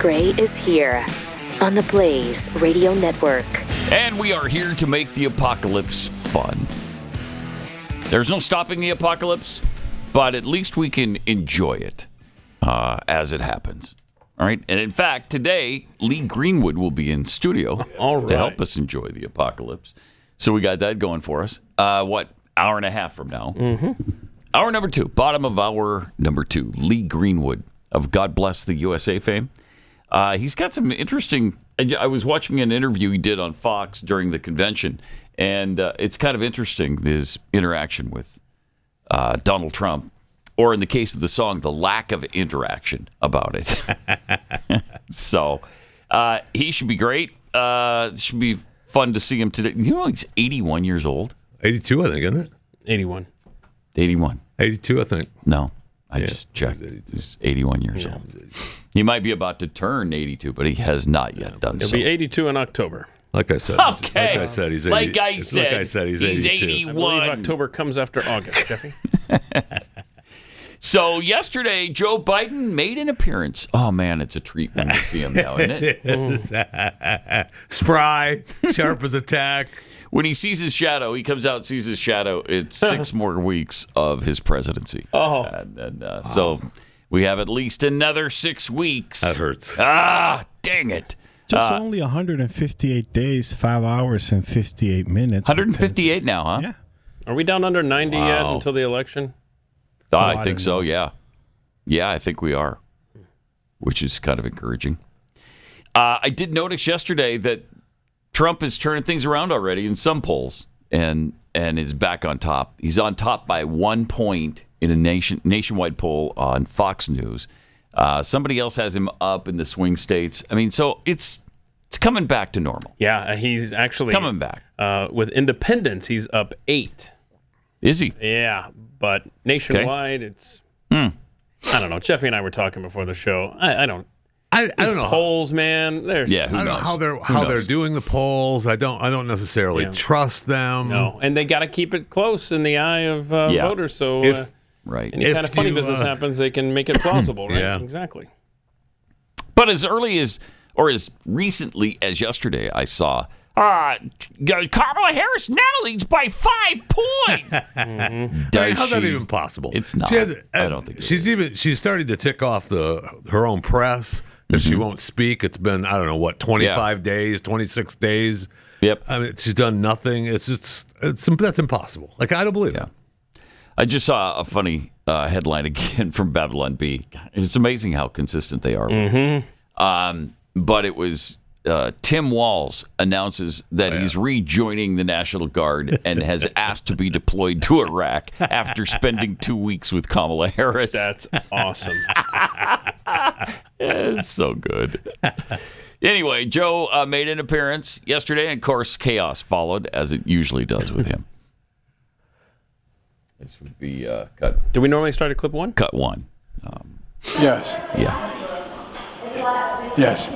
Gray is here on the Blaze Radio Network. And we are here to make the apocalypse fun. There's no stopping the apocalypse, but at least we can enjoy it as it happens. All right. And in fact, today, Lee Greenwood will be in studio to help us enjoy the apocalypse. So we got that going for us. Hour and a half from now. Mm-hmm. Hour number 2, bottom of hour number 2, Lee Greenwood of God Bless the USA fame. He's got some interesting. I was watching an interview he did on Fox during the convention, and it's kind of interesting, his interaction with Donald Trump, or in the case of the song, the lack of interaction about it. So he should be great. It should be fun to see him today. You know, he's 81 years old. 82, I think, isn't it? 81. 82, I think. No, I just checked. He's 81 years old. He might be about to turn 82, but he has not yet done so. He'll be 82 in October. Like I said. Okay. Like I said, he's 80. Like I said, he's 82. 81. I believe October comes after August, Jeffy. So yesterday, Joe Biden made an appearance. Oh, man, it's a treat when you see him now, isn't it? Spry, sharp as a tack. When he sees his shadow, he comes out and sees his shadow. It's 6 more weeks of his presidency. Oh. So we have at least another 6 weeks. That hurts. Dang it. Just only 158 days, 5 hours, and 58 minutes. 158 now, huh? Yeah. Are we down under 90 yet until the election? I think so, yeah. Yeah, I think we are, which is kind of encouraging. I did notice yesterday that Trump is turning things around already in some polls and is back on top. He's on top by 1 point in a nationwide poll on Fox News. Somebody else has him up in the swing states. I mean, so it's coming back to normal. Yeah, he's actually coming back. With independents, he's up 8. Is he? Yeah, but nationwide, it's I don't know. Jeffy and I were talking before the show. I don't know polls, man. I don't know how they're doing the polls. I don't necessarily trust them. No, and they got to keep it close in the eye of voters. So right, any kind of funny business happens, they can make it plausible. Right? Yeah, exactly. But as early as or as recently as yesterday, I saw Kamala Harris now leads by 5 points. How's that even possible? It's not. I don't think she's starting to tick off her own press because she won't speak. It's been 25 days, 26 days. Yep. I mean, she's done nothing. It's that's impossible. Like, I don't believe it. I just saw a funny headline again from Babylon Bee. It's amazing how consistent they are. But it was Tim Walz announces that he's rejoining the National Guard and has asked to be deployed to Iraq after spending 2 weeks with Kamala Harris. That's awesome. It's so good. Anyway, Joe made an appearance yesterday, and of course, chaos followed, as it usually does with him. This would be cut. Do we normally start at clip 1? Cut 1. Yes. Yeah. Yes.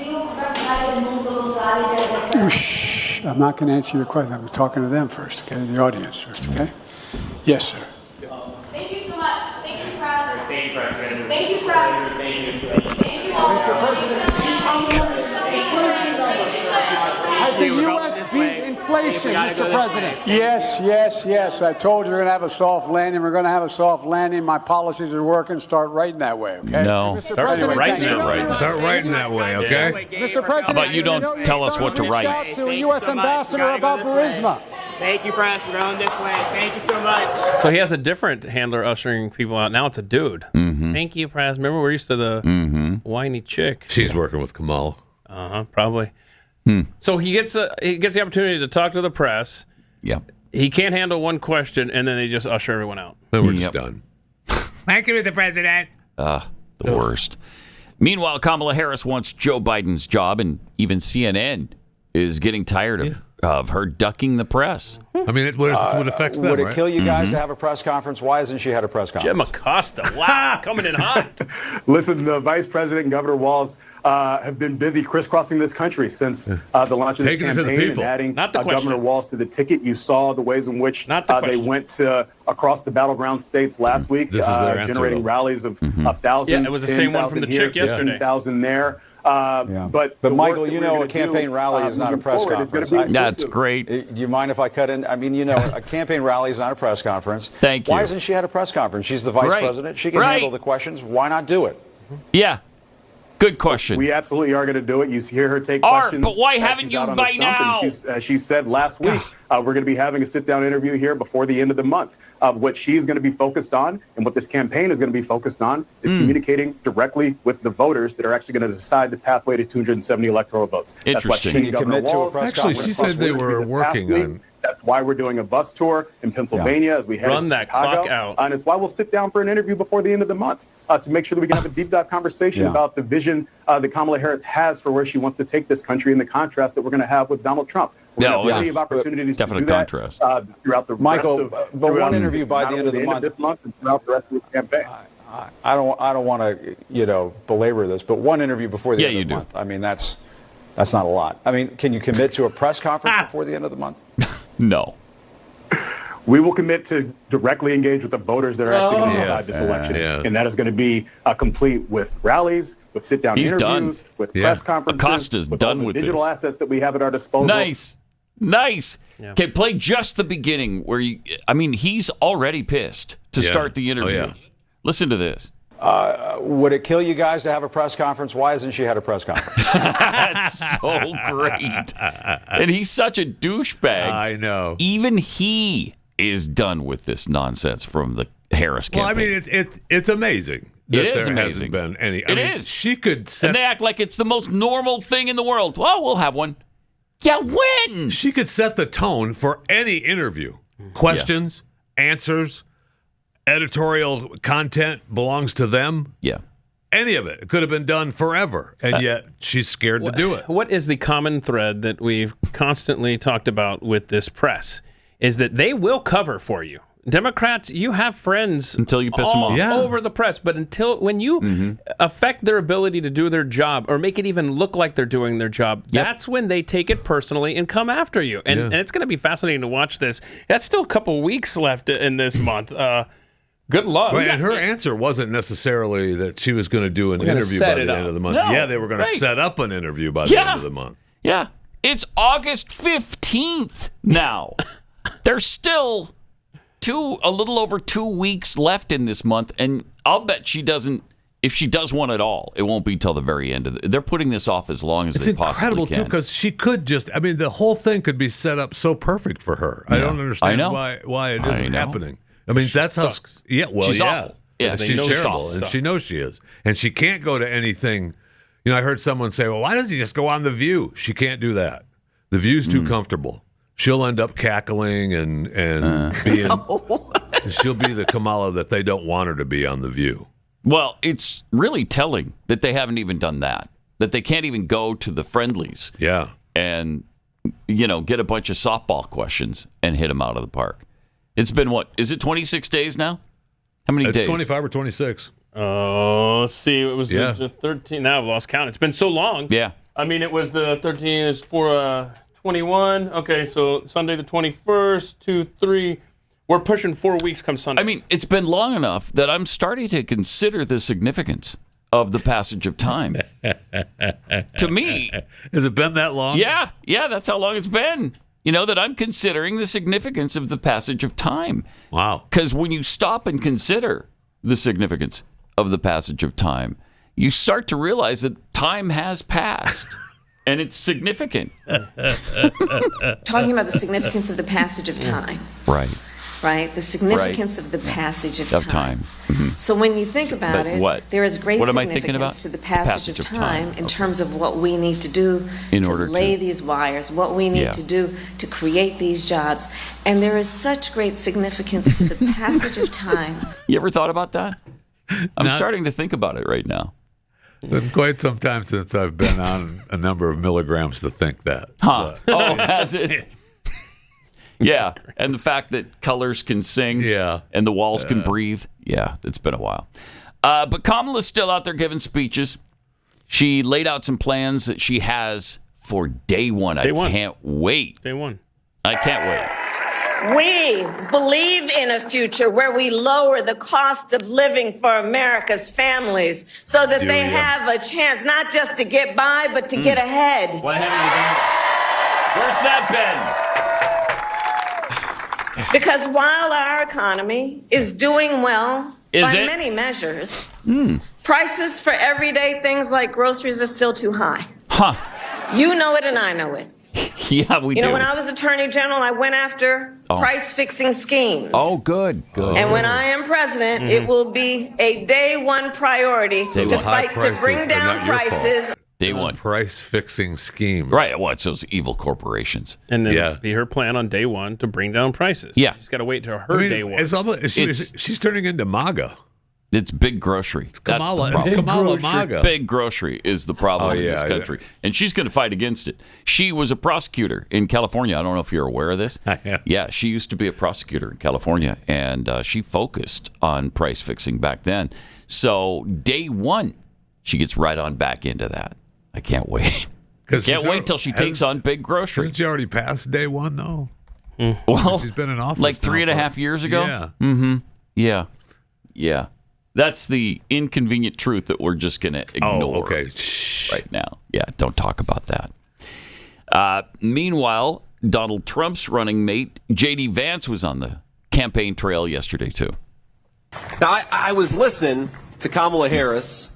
Shh. I'm not going to answer your question. I'm talking to them first, okay? The audience first, okay? Yes, sir. Thank you so much. Thank you, Press. Thank you, President. Thank you, Press. Thank you all. Has the U.S. beat inflation, Mr. President? Yes. I told you we're going to have a soft landing. We're going to have a soft landing. My policies are working. Start writing that way, okay? No. Start writing that way, okay? Mr. President, how about you don't tell us what to write? Reached out to a U.S. ambassador about Burisma. Thank you, Press. We're going this way. Thank you so much. So he has a different handler ushering people out. Now it's a dude. Thank you, Press. Remember we're used to the whiny chick. She's working with Kamala. Probably. So he gets the opportunity to talk to the press. Yeah. He can't handle one question, and then they just usher everyone out. Then we're just done. Thank you, Mr. President. The worst. Meanwhile, Kamala Harris wants Joe Biden's job, and even CNN is getting tired of her ducking the press. I mean, it affects them, Would it right? kill you guys to have a press conference? Why hasn't she had a press conference? Jim Acosta, wow, coming in hot. Listen, the Vice President and Governor Walz have been busy crisscrossing this country since the launch of this campaign and adding Governor Walz to the ticket. You saw the ways in which they went across the battleground states last week, This is their answer, generating rallies of thousands. Yeah, it was the same one from the chick yesterday. 10,000 there. But Michael, you know, a campaign rally is not a press conference. That's great. Do you mind if I cut in? I mean, you know, a campaign rally is not a press conference. Thank you. Why hasn't she had a press conference? She's the vice president. She can handle the questions. Why not do it? Yeah. Good question. We absolutely are going to do it. You hear her take questions. But why haven't you by now? She said last week, we're going to be having a sit-down interview here before the end of the month. What she's going to be focused on and what this campaign is going to be focused on is communicating directly with the voters that are actually going to decide the pathway to 270 electoral votes. Interesting. Can you commit to a press conference? Actually, she said they were working on. That's why we're doing a bus tour in Pennsylvania as we head Run to that Chicago. clock out. And it's why we'll sit down for an interview before the end of the month to make sure that we can have a deep dive conversation about the vision that Kamala Harris has for where she wants to take this country and the contrast that we're going to have with Donald Trump. We're going to have plenty of opportunities to do that throughout the Michael, rest of but one interview by the end of the month. This month and throughout the rest of the campaign. I don't want to belabor this, but one interview before the end of the month. I mean, that's not a lot. I mean, can you commit to a press conference before the end of the month? No. We will commit to directly engage with the voters that are actually going to decide this election. And that is going to be complete with rallies, with sit-down interviews, with press conferences, Acosta's with done all the with digital this. assets that we have at our disposal. Nice. Okay, play just the beginning where he's already pissed to start the interview. Listen to this. Would it kill you guys to have a press conference? Why hasn't she had a press conference? That's so great. And he's such a douchebag. I know. Even he is done with this nonsense from the Harris campaign. Well, I mean, it's amazing that there hasn't been any. It is. She could set. And they act like it's the most normal thing in the world. Well, we'll have one. Yeah, when? She could set the tone for any interview. Questions, answers, editorial content belongs to them. Yeah. Any of it. It could have been done forever, and yet she's scared to do it. What is the common thread that we've constantly talked about with this press is that they will cover for you. Democrats, you have friends until you piss them off over the press, but when you affect their ability to do their job or make it even look like they're doing their job, that's when they take it personally and come after you. And it's going to be fascinating to watch this. That's still a couple weeks left in this month. Good luck. Right, and her answer wasn't necessarily that she was going to do an interview by the end of the month. No, they were going to set up an interview by the end of the month. Yeah. It's August 15th now. There's still a little over 2 weeks left in this month, and I'll bet she doesn't. If she does one at all, it won't be till the very end of it. They're putting this off as long as they possibly can. It's incredible too, because she could just. I mean, the whole thing could be set up so perfect for her. I don't understand why it isn't happening. I mean, that's sucks. how. Yeah, well, she's awful. Yeah, she's terrible, and she knows she is, and she can't go to anything. You know, I heard someone say, "Well, why doesn't he just go on The View?" She can't do that. The View's too comfortable. She'll end up cackling and being. She'll be the Kamala that they don't want her to be on The View. Well, it's really telling that they haven't even done that. That they can't even go to the friendlies. Yeah. And, get a bunch of softball questions and hit them out of the park. It's been what? Is it 26 days now? How many days? It's 25 or 26. Oh, let's see. It was 13. Now I've lost count. It's been so long. Yeah. I mean, it was the 13 is for 21. Okay, so Sunday the 21st, 2, 3. We're pushing 4 weeks come Sunday. I mean, it's been long enough that I'm starting to consider the significance of the passage of time. To me. Has it been that long? Yeah, that's how long it's been. That I'm considering the significance of the passage of time. Wow. Because when you stop and consider the significance of the passage of time, you start to realize that time has passed. And it's significant. Talking about the significance of the passage of time. Right. The significance of the passage of time. Mm-hmm. So when you think about there is great significance to the passage of time in terms of what we need to do to lay these wires, what we need to do to create these jobs. And there is such great significance to the passage of time. You ever thought about that? I'm starting to think about it right now. Been quite some time since I've been on a number of milligrams to think that. Huh. Has it? Yeah, and the fact that colors can sing and the walls can breathe. Yeah, it's been a while. But Kamala's still out there giving speeches. She laid out some plans that she has for day one. I can't wait. Day one. I can't wait. We believe in a future where we lower the cost of living for America's families so that they have a chance not just to get by, but to get ahead. What happened to Where's that been? Because while our economy is doing well by many measures, prices for everyday things like groceries are still too high. Huh. You know it and I know it. Yeah, we do. You know, when I was Attorney General, I went after price-fixing schemes. Oh, good. And when I am president, it will be a day one priority to fight to bring down prices. Day one. Price-fixing schemes. Right. Well, it's those evil corporations. And then be her plan on day one to bring down prices. Yeah. She's got to wait till her day one. She's turning into MAGA. It's big grocery. It's Kamala MAGA. Big grocery is the problem in this country. And she's going to fight against it. She was a prosecutor in California. I don't know if you're aware of this. Yeah, she used to be a prosecutor in California, and she focused on price fixing back then. So day one, she gets right on back into that. I can't wait. Can't wait till she takes on big grocery. Hasn't she already passed day one, though? Well, she's been in office like 3.5 years ago? Yeah. Mm-hmm. Yeah. Yeah. That's the inconvenient truth that we're just going to ignore right now. Yeah, don't talk about that. Meanwhile, Donald Trump's running mate, J.D. Vance, was on the campaign trail yesterday, too. Now, I was listening to Kamala Harris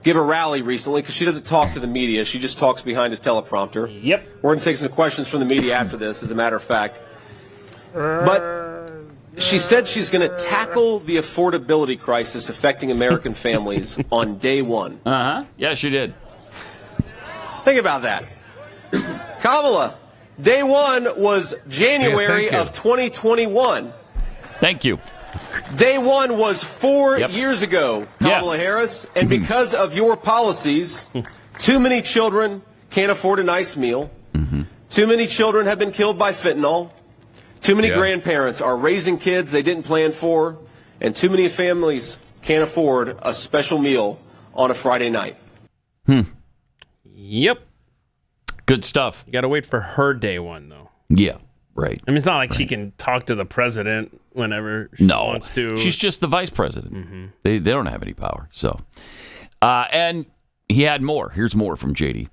give a rally recently because she doesn't talk to the media. She just talks behind a teleprompter. Yep. We're going to take some questions from the media after this, as a matter of fact. But she said she's going to tackle the affordability crisis affecting American families on day one. Uh-huh. Yeah, she did. Think about that. Kamala, day one was January of 2021. Thank you. Day one was 4 years ago, Kamala Harris, and because of your policies, too many children can't afford a nice meal. Too many children have been killed by fentanyl. Too many grandparents are raising kids they didn't plan for, and too many families can't afford a special meal on a Friday night. Yep. Good stuff. You got to wait for her day one, though. Yeah, right. I mean, it's not like she can talk to the president whenever she wants to. She's just the vice president. They don't have any power. So, and he had more. Here's more from JD.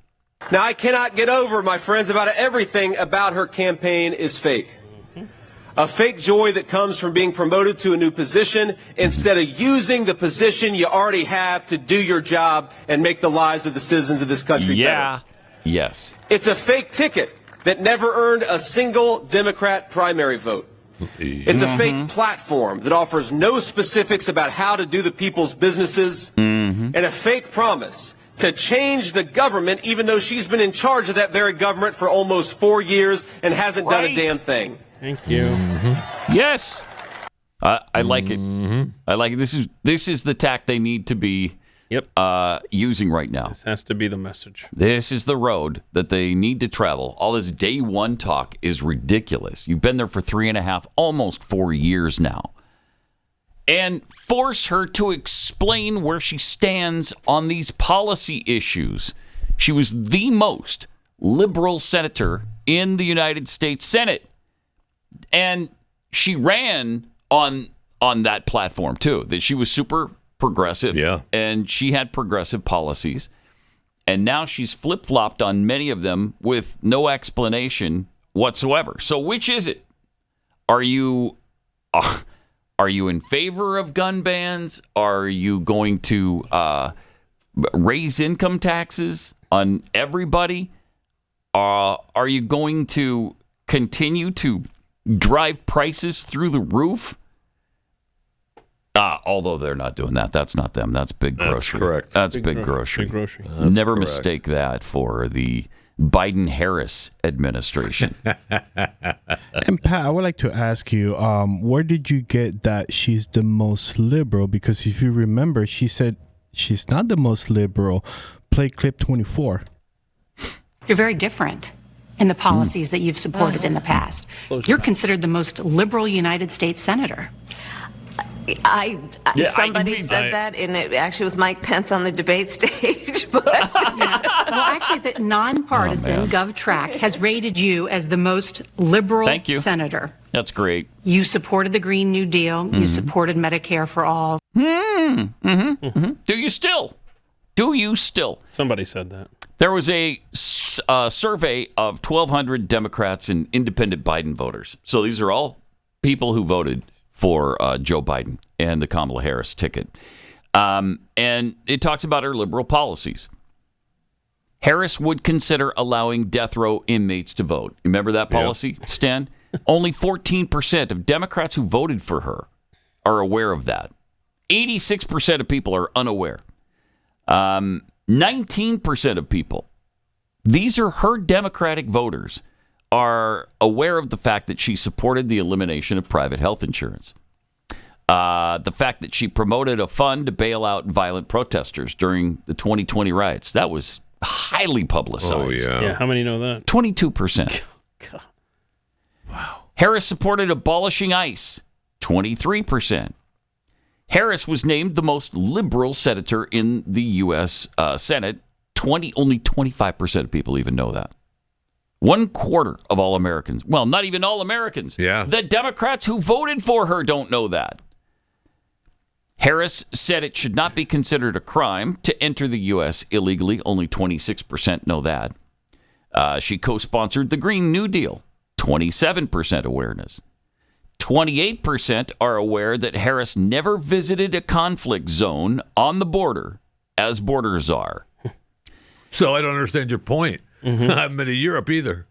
Now, I cannot get over, my friends, about everything about her campaign is fake. A fake joy that comes from being promoted to a new position instead of using the position you already have to do your job and make the lives of the citizens of this country better. Yes. It's a fake ticket that never earned a single Democrat primary vote. It's a fake platform that offers no specifics about how to do the people's businesses, and a fake promise to change the government, even though she's been in charge of that very government for almost 4 years and hasn't done a damn thing. Thank you. Yes. I like it. I like it. This is the tack they need to be using right now. This has to be the message. This is the road that they need to travel. All this day one talk is ridiculous. You've been there for 3.5, almost 4 years now. And force her to explain where she stands on these policy issues. She was the most liberal senator in the United States Senate. And she ran on that platform, too, that she was super progressive. Yeah. And she had progressive policies. And now she's flip-flopped on many of them with no explanation whatsoever. So which is it? Are you in favor of gun bans? Are you going to raise income taxes on everybody? Are you going to continue to drive prices through the roof? Although they're not doing that. That's not them. That's big grocery. That's correct. That's big grocery. Big grocery. Never mistake that for the Biden-Harris administration. And Pat, I would like to ask you, where did you get that she's the most liberal? Because if you remember, she said she's not the most liberal. Play clip 24. You're very different in the policies that you've supported in the past. You're considered the most liberal United States senator. Somebody said that, and it actually was Mike Pence on the debate stage. But Well, actually, the nonpartisan GovTrack has rated you as the most liberal senator. That's great. You supported the Green New Deal. You supported Medicare for all. Do you still? Do you still? Somebody said that. There was a survey of 1,200 Democrats and independent Biden voters. So these are all people who voted for Joe Biden and the Kamala Harris ticket. And it talks about her liberal policies. Harris would consider allowing death row inmates to vote. Remember that policy, Stan? Only 14% of Democrats who voted for her are aware of that. 86% of people are unaware. 19% of people, these are her Democratic voters, are aware of the fact that she supported the elimination of private health insurance. The fact that she promoted a fund to bail out violent protesters during the 2020 riots. That was highly publicized. Yeah, how many know that? 22%. God. Wow. Harris supported abolishing ICE. 23%. Harris was named the most liberal senator in the U.S. Senate. Only 25% of people even know that. 1/4 of all Americans. Well, not even all Americans. Yeah. The Democrats who voted for her don't know that. Harris said it should not be considered a crime to enter the U.S. illegally. Only 26% know that. She co-sponsored the Green New Deal. 27% awareness. 28% are aware that Harris never visited a conflict zone on the border as border czar. So I don't understand your point. I haven't been to Europe either.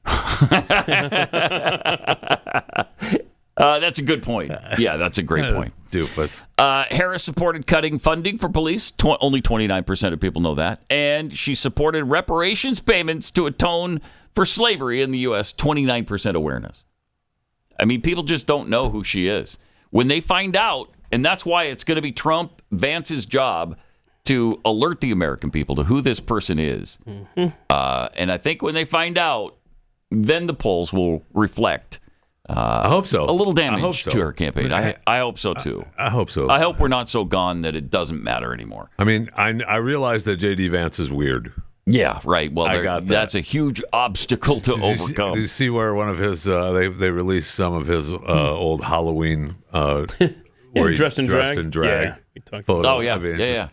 That's a good point. Yeah, that's a great point. Doofus. Harris supported cutting funding for police. Only 29% of people know that. And she supported reparations payments to atone for slavery in the U.S. 29% awareness. I mean, people just don't know who she is. When they find out, and that's why it's going to be Trump, Vance's job to alert the American people to who this person is. And I think when they find out, then the polls will reflect. I hope so. A little damage to her campaign. I hope so, too. I hope so. I hope we're not so gone that it doesn't matter anymore. I mean, I realize that J.D. Vance is weird. Yeah, right. Well, that's a huge obstacle to overcome. Did you see where one of his, they released some of his old Halloween where he dressed in drag? Yeah. Photos. Oh, yeah. I mean,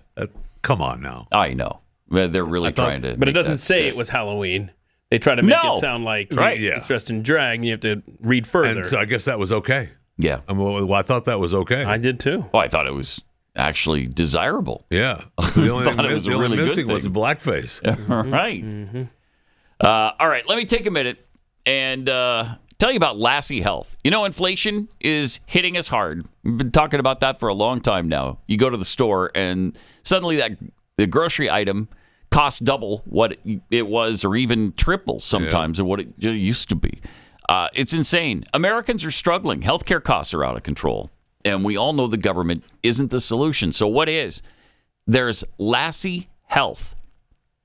come on now. I know. They're really trying to. But it doesn't say it was Halloween. They try to make it sound like he's dressed in drag, and you have to read further. And so I guess that was okay. Yeah. I mean, I thought that was okay. I did too. Well, I thought it was actually desirable. Yeah. The only thing missing was the blackface. Right. All right. Let me take a minute and tell you about Lassie Health. You know, inflation is hitting us hard. We've been talking about that for a long time now. You go to the store and suddenly the grocery item costs double what it was, or even triple sometimes of what it used to be. It's insane. Americans are struggling. Healthcare costs are out of control. And we all know the government isn't the solution. So what is? There's Lassie Health.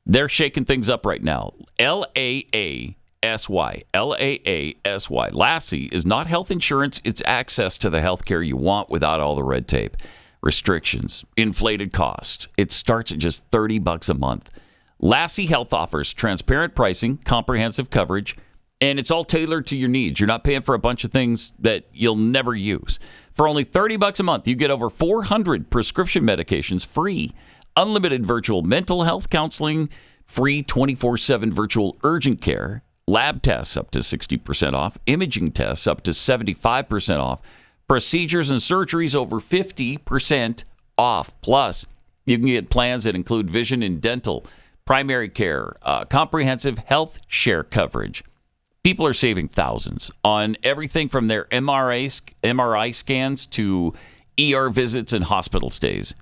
They're shaking things up right now. Laasy. Laasy. Lassie is not health insurance. It's access to the healthcare you want without all the red tape, restrictions, inflated costs. It starts at just $30 a month. Lassie Health offers transparent pricing, comprehensive coverage, and it's all tailored to your needs. You're not paying for a bunch of things that you'll never use. For only $30 a month, you get over 400 prescription medications free, unlimited virtual mental health counseling, free 24/7 virtual urgent care, lab tests up to 60% off, imaging tests up to 75% off, procedures and surgeries over 50% off. Plus, you can get plans that include vision and dental, primary care, comprehensive health share coverage. People are saving thousands on everything from their MRI scans to ER visits and hospital stays.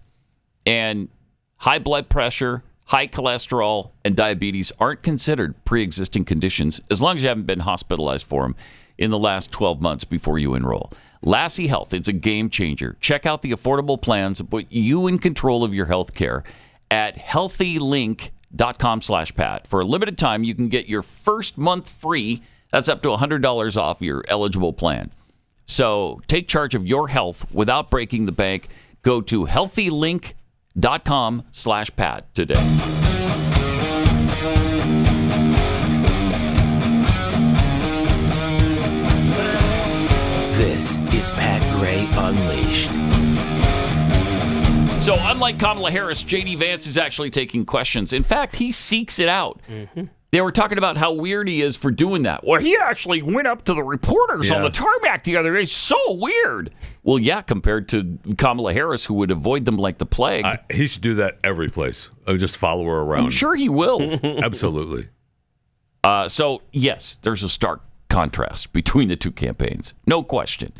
And high blood pressure, high cholesterol, and diabetes aren't considered pre-existing conditions as long as you haven't been hospitalized for them in the last 12 months before you enroll. Lassie Health is a game changer. Check out the affordable plans that put you in control of your health care at healthylink.com/Pat. For a limited time, you can get your first month free. That's up to $100 off your eligible plan. So take charge of your health without breaking the bank. Go to healthylink.com/Pat today. This is Pat Gray Unleashed. So unlike Kamala Harris, J.D. Vance is actually taking questions. In fact, he seeks it out. Mm-hmm. They were talking about how weird he is for doing that. Well, he actually went up to the reporters on the tarmac the other day. So weird. Well, yeah, compared to Kamala Harris, who would avoid them like the plague. He should do that every place. Just follow her around. I'm sure he will. Absolutely. So, yes, there's a stark contrast between the two campaigns. No question.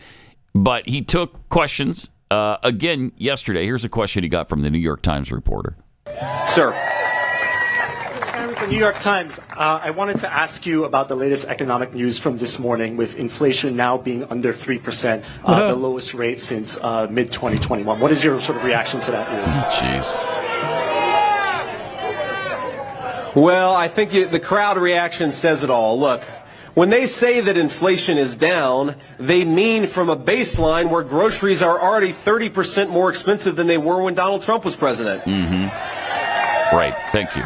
But he took questions again yesterday. Here's a question he got from the New York Times reporter. Sir. The New York Times, I wanted to ask you about the latest economic news from this morning with inflation now being under 3%, the lowest rate since mid-2021. What is your sort of reaction to that news? Jeez. Well, I think the crowd reaction says it all. Look, when they say that inflation is down, they mean from a baseline where groceries are already 30% more expensive than they were when Donald Trump was president. Mm-hmm. Right. Thank you.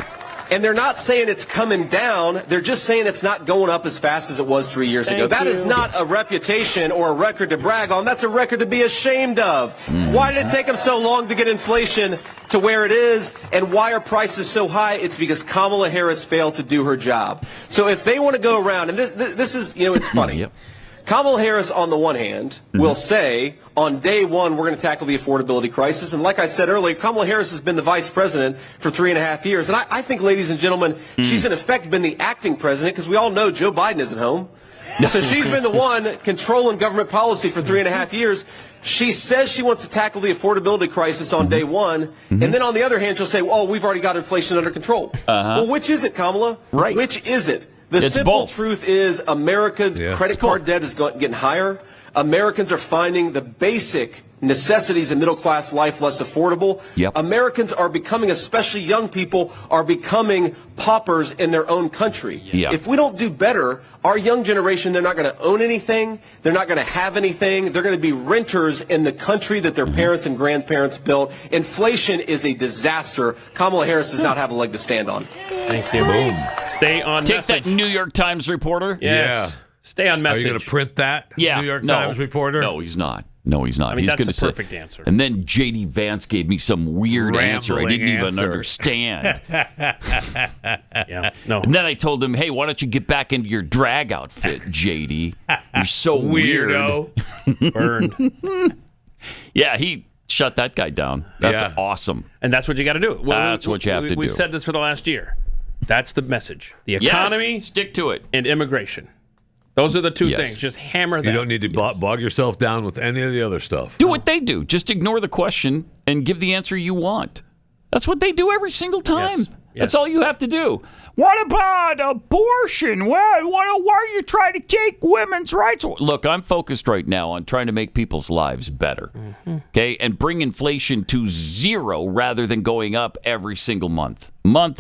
And they're not saying it's coming down. They're just saying it's not going up as fast as it was 3 years ago. That is not a reputation or a record to brag on. That's a record to be ashamed of. Why did it take them so long to get inflation to where it is? And why are prices so high? It's because Kamala Harris failed to do her job. So if they want to go around, and this is, it's funny. Yep. Kamala Harris, on the one hand, will say, on day one, we're going to tackle the affordability crisis. And like I said earlier, Kamala Harris has been the vice president for 3.5 years. And I think, ladies and gentlemen, she's in effect been the acting president because we all know Joe Biden isn't home. So she's been the one controlling government policy for 3.5 years. She says she wants to tackle the affordability crisis on day one. And then on the other hand, she'll say, oh, we've already got inflation under control. Well, which is it, Kamala? Right. Which is it? The simple truth is America's credit card debt is getting higher. Americans are finding the basic necessities and middle-class life less affordable. Yep. Americans are becoming, especially young people, are becoming paupers in their own country. Yep. If we don't do better, our young generation, they're not going to own anything. They're not going to have anything. They're going to be renters in the country that their parents and grandparents built. Inflation is a disaster. Kamala Harris does not have a leg to stand on. Thank you. Boom. Stay on Take message. that New York Times reporter. Yes. Yeah. Stay on message. Are you going to print that? Yeah. New York Times reporter? No, he's not. No, he's not. I mean, he's that's gonna the perfect answer. And then J.D. Vance gave me some weird answer I didn't even understand. Yeah, no. And then I told him, hey, why don't you get back into your drag outfit, J.D.? You're so weirdo. Burned. Yeah, he shut that guy down. That's awesome. And that's what you got to do. Well, that's what you have to do. We've said this for the last year. That's the message. The economy, stick to it, and immigration. Those are the two things. Just hammer that. You don't need to bog yourself down with any of the other stuff. Do what they do. Just ignore the question and give the answer you want. That's what they do every single time. Yes. That's all you have to do. What about abortion? Why are you trying to take women's rights? Look, I'm focused right now on trying to make people's lives better, okay, and bring inflation to zero rather than going up every single month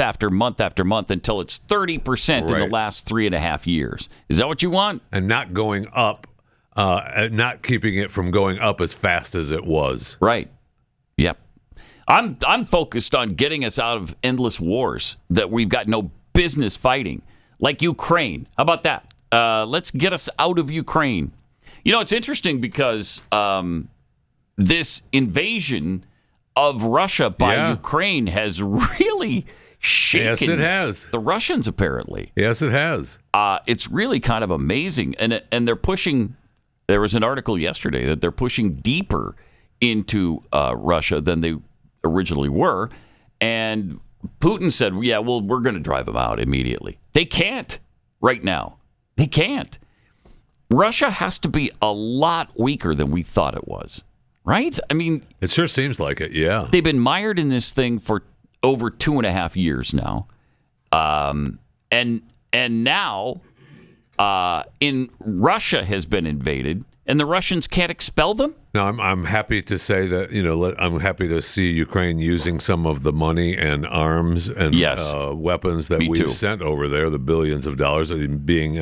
after month after month until it's 30% in the last 3.5 years. Is that what you want? And not going up, not keeping it from going up as fast as it was. Right. Yep. I'm focused on getting us out of endless wars that we've got no business fighting, like Ukraine. How about that? Let's get us out of Ukraine. It's interesting because this invasion of Russia by Ukraine has really shaken it has. The Russians, apparently. Yes, it has. It's really kind of amazing. And they're pushing, there was an article yesterday that they're pushing deeper into Russia than they originally were, and Putin said, we're going to drive them out immediately. They can't right now. They can't. Russia has to be a lot weaker than we thought it was, right? I mean, it sure seems like it, yeah. They've been mired in this thing for over 2.5 years now. And now in Russia has been invaded, and the Russians can't expel them? No, I'm happy to say that, I'm happy to see Ukraine using some of the money and arms and weapons that we've sent over there, the billions of dollars, being,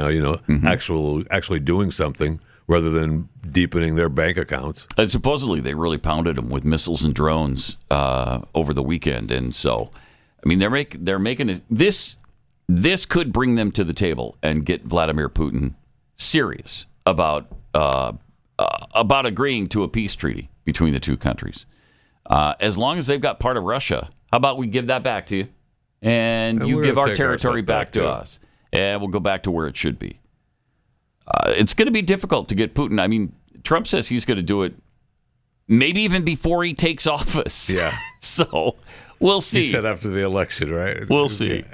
actually doing something rather than deepening their bank accounts. And supposedly they really pounded them with missiles and drones over the weekend. And so, I mean, they're making it. This could bring them to the table and get Vladimir Putin serious about agreeing to a peace treaty between the two countries. As long as they've got part of Russia, how about we give that back to you, and you give our territory back to us, and we'll go back to where it should be. It's going to be difficult to get Putin. I mean, Trump says he's going to do it maybe even before he takes office. Yeah. So we'll see. He said after the election, right? We'll see.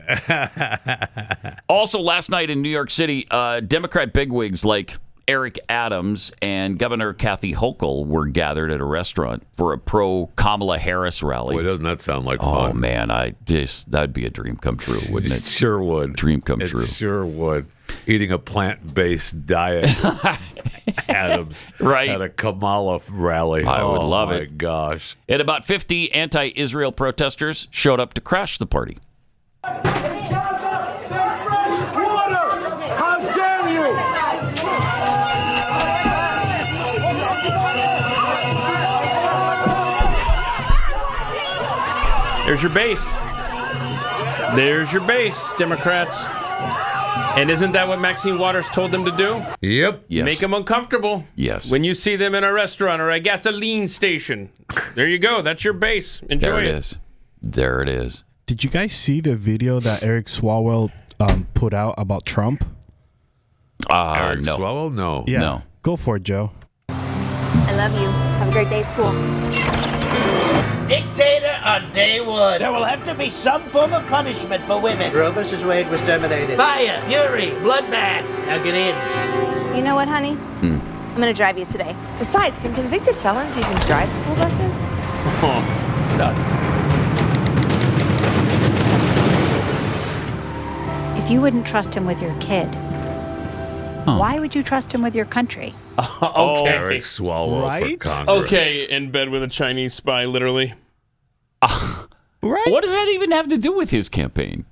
Also, last night in New York City, Democrat bigwigs like Eric Adams and Governor Kathy Hochul were gathered at a restaurant for a pro-Kamala Harris rally. Boy, doesn't that sound like fun? Oh, man, that'd be a dream come true, wouldn't it? It sure would. Dream come true. It sure would. Eating a plant-based diet. Adams right. at a Kamala rally. I would love it. Oh, my gosh. And about 50 anti-Israel protesters showed up to crash the party. There's your base. There's your base, Democrats. And isn't that what Maxine Waters told them to do? Yep. Yes. Make them uncomfortable. Yes. When you see them in a restaurant or a gasoline station. There you go. That's your base. Enjoy there it is. There it is. Did you guys see the video that Eric Swalwell put out about Trump? Eric no. Swalwell? No. Yeah. No. Go for it, Joe. I love you. Have a great day at school. Dictator on day one. There will have to be some form of punishment for women. Roe vs. Wade was terminated. Fire, fury, bloodbath. Now get in. You know what, honey? I'm going to drive you today. Besides, can convicted felons even drive school buses? If you wouldn't trust him with your kid, why would you trust him with your country? Okay. Eric Swalwell for Congress. Okay, in bed with a Chinese spy, literally. Right? What does that even have to do with his campaign?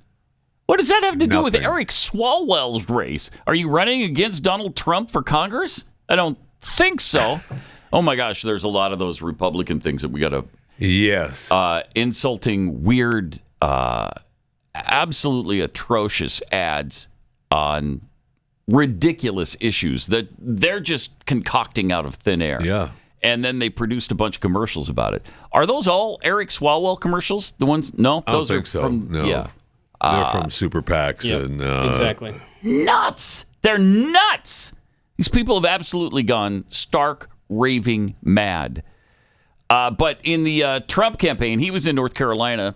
What does that have to do with Eric Swalwell's race? Are you running against Donald Trump for Congress? I don't think so. Oh my gosh, there's a lot of those Republican things that we got to... Yes. Insulting, weird, absolutely atrocious ads on ridiculous issues that they're just concocting out of thin air. Yeah. And then they produced a bunch of commercials about it. Are those all Eric Swalwell commercials? The ones? No, I don't think so. No. Yeah, they're from super PACs and exactly nuts. They're nuts. These people have absolutely gone stark raving mad. But in the Trump campaign, he was in North Carolina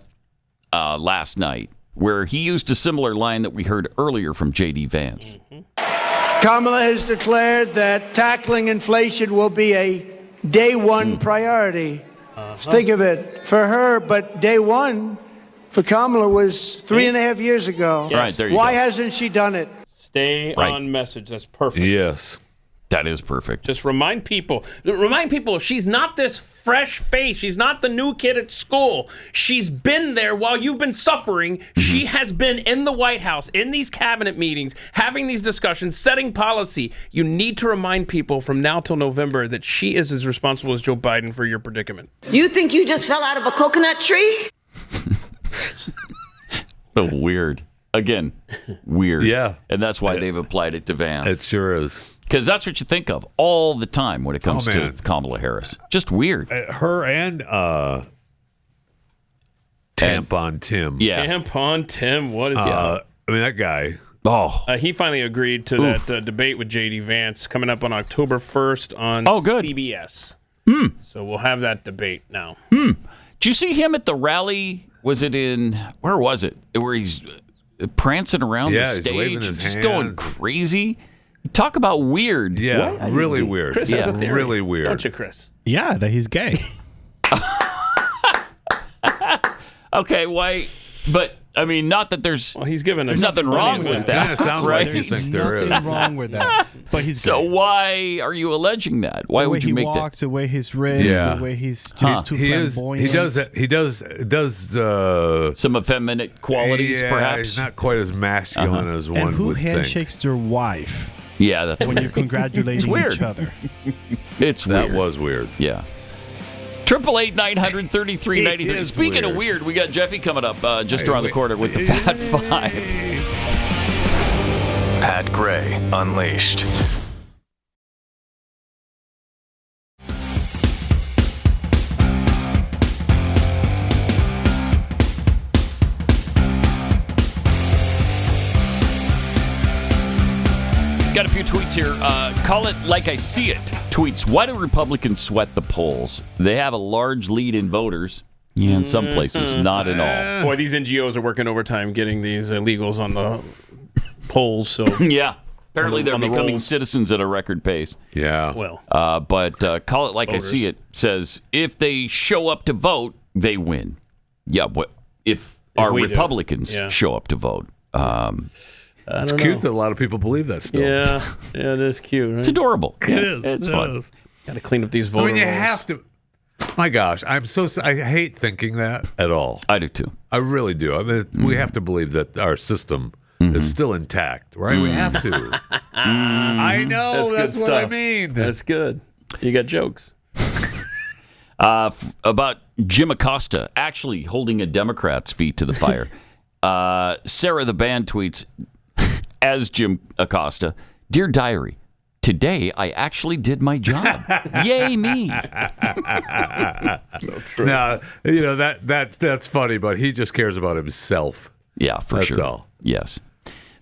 last night, where he used a similar line that we heard earlier from J.D. Vance. Kamala has declared that tackling inflation will be a day one priority. Think of it for her, but day one for Kamala was 3.5 years ago. Yes. Right, there you Why go. hasn't she done it? Stay on message. That's perfect. Yes. That is perfect. Just remind people she's not this fresh face. She's not the new kid at school. She's been there while you've been suffering. She has been in the White House, in these cabinet meetings, having these discussions, setting policy. You need to remind people from now till November that she is as responsible as Joe Biden for your predicament. You think you just fell out of a coconut tree? So weird. Again, weird. Yeah. And that's why they've applied it to Vance. It sure is. Because that's what you think of all the time when it comes to Kamala Harris. Just weird. Her and Tampon Tim. Yeah. Tampon Tim. What is that? I mean, that guy. Oh. He finally agreed to that debate with J.D. Vance coming up on October 1st on CBS. So we'll have that debate now. Did you see him at the rally? Was it in, where was it? Where he's prancing around the stage, he's waving his just hands. going crazy. Talk about weird. Yeah, really weird. Chris has a theory. Really weird. Don't you, Chris? Yeah, that he's gay. Okay, why? But I mean, not that there's. Well, he's given us. There's nothing wrong with that. Kind of sounds like you think there is. Nothing wrong with that. But he's so gay. why are you alleging that? Why would you make that? The way he walks, the way his wrist, the way he's just too flamboyant. He does some effeminate qualities, perhaps. He's not quite as masculine as one and who would think. handshakes their wife? Yeah, that's when you're congratulating each other. It's weird. That was weird. Yeah. 888-900-3393. Speaking of weird, we got Jeffy coming up just around the corner with the Fat Five. Pat Gray Unleashed. Got a few tweets here. Call it like I see it. Tweets, why do Republicans sweat the polls? They have a large lead in voters. Yeah, in some places, not at all. Boy, these NGOs are working overtime getting these illegals on the polls. So yeah, apparently they're becoming citizens at a record pace. Yeah. Well, but call it like voters. I see it. Says if they show up to vote, they win. Yeah, but if our Republicans show up to vote. It's cute that a lot of people believe that still. Yeah, it is cute. Right? It's adorable. It is. It's fun. Got to clean up these voter rolls. You have to. My gosh, I hate thinking that at all. I do too. I really do. I mean, we have to believe that our system is still intact, right? We have to. I know. That's what I mean. That's good. You got jokes. About Jim Acosta actually holding a Democrat's feet to the fire. Sarah the band tweets, as Jim Acosta, Dear Diary, today I actually did my job. Yay me. So true. Now, that's funny, but he just cares about himself. Yeah, for sure. That's all. Yes.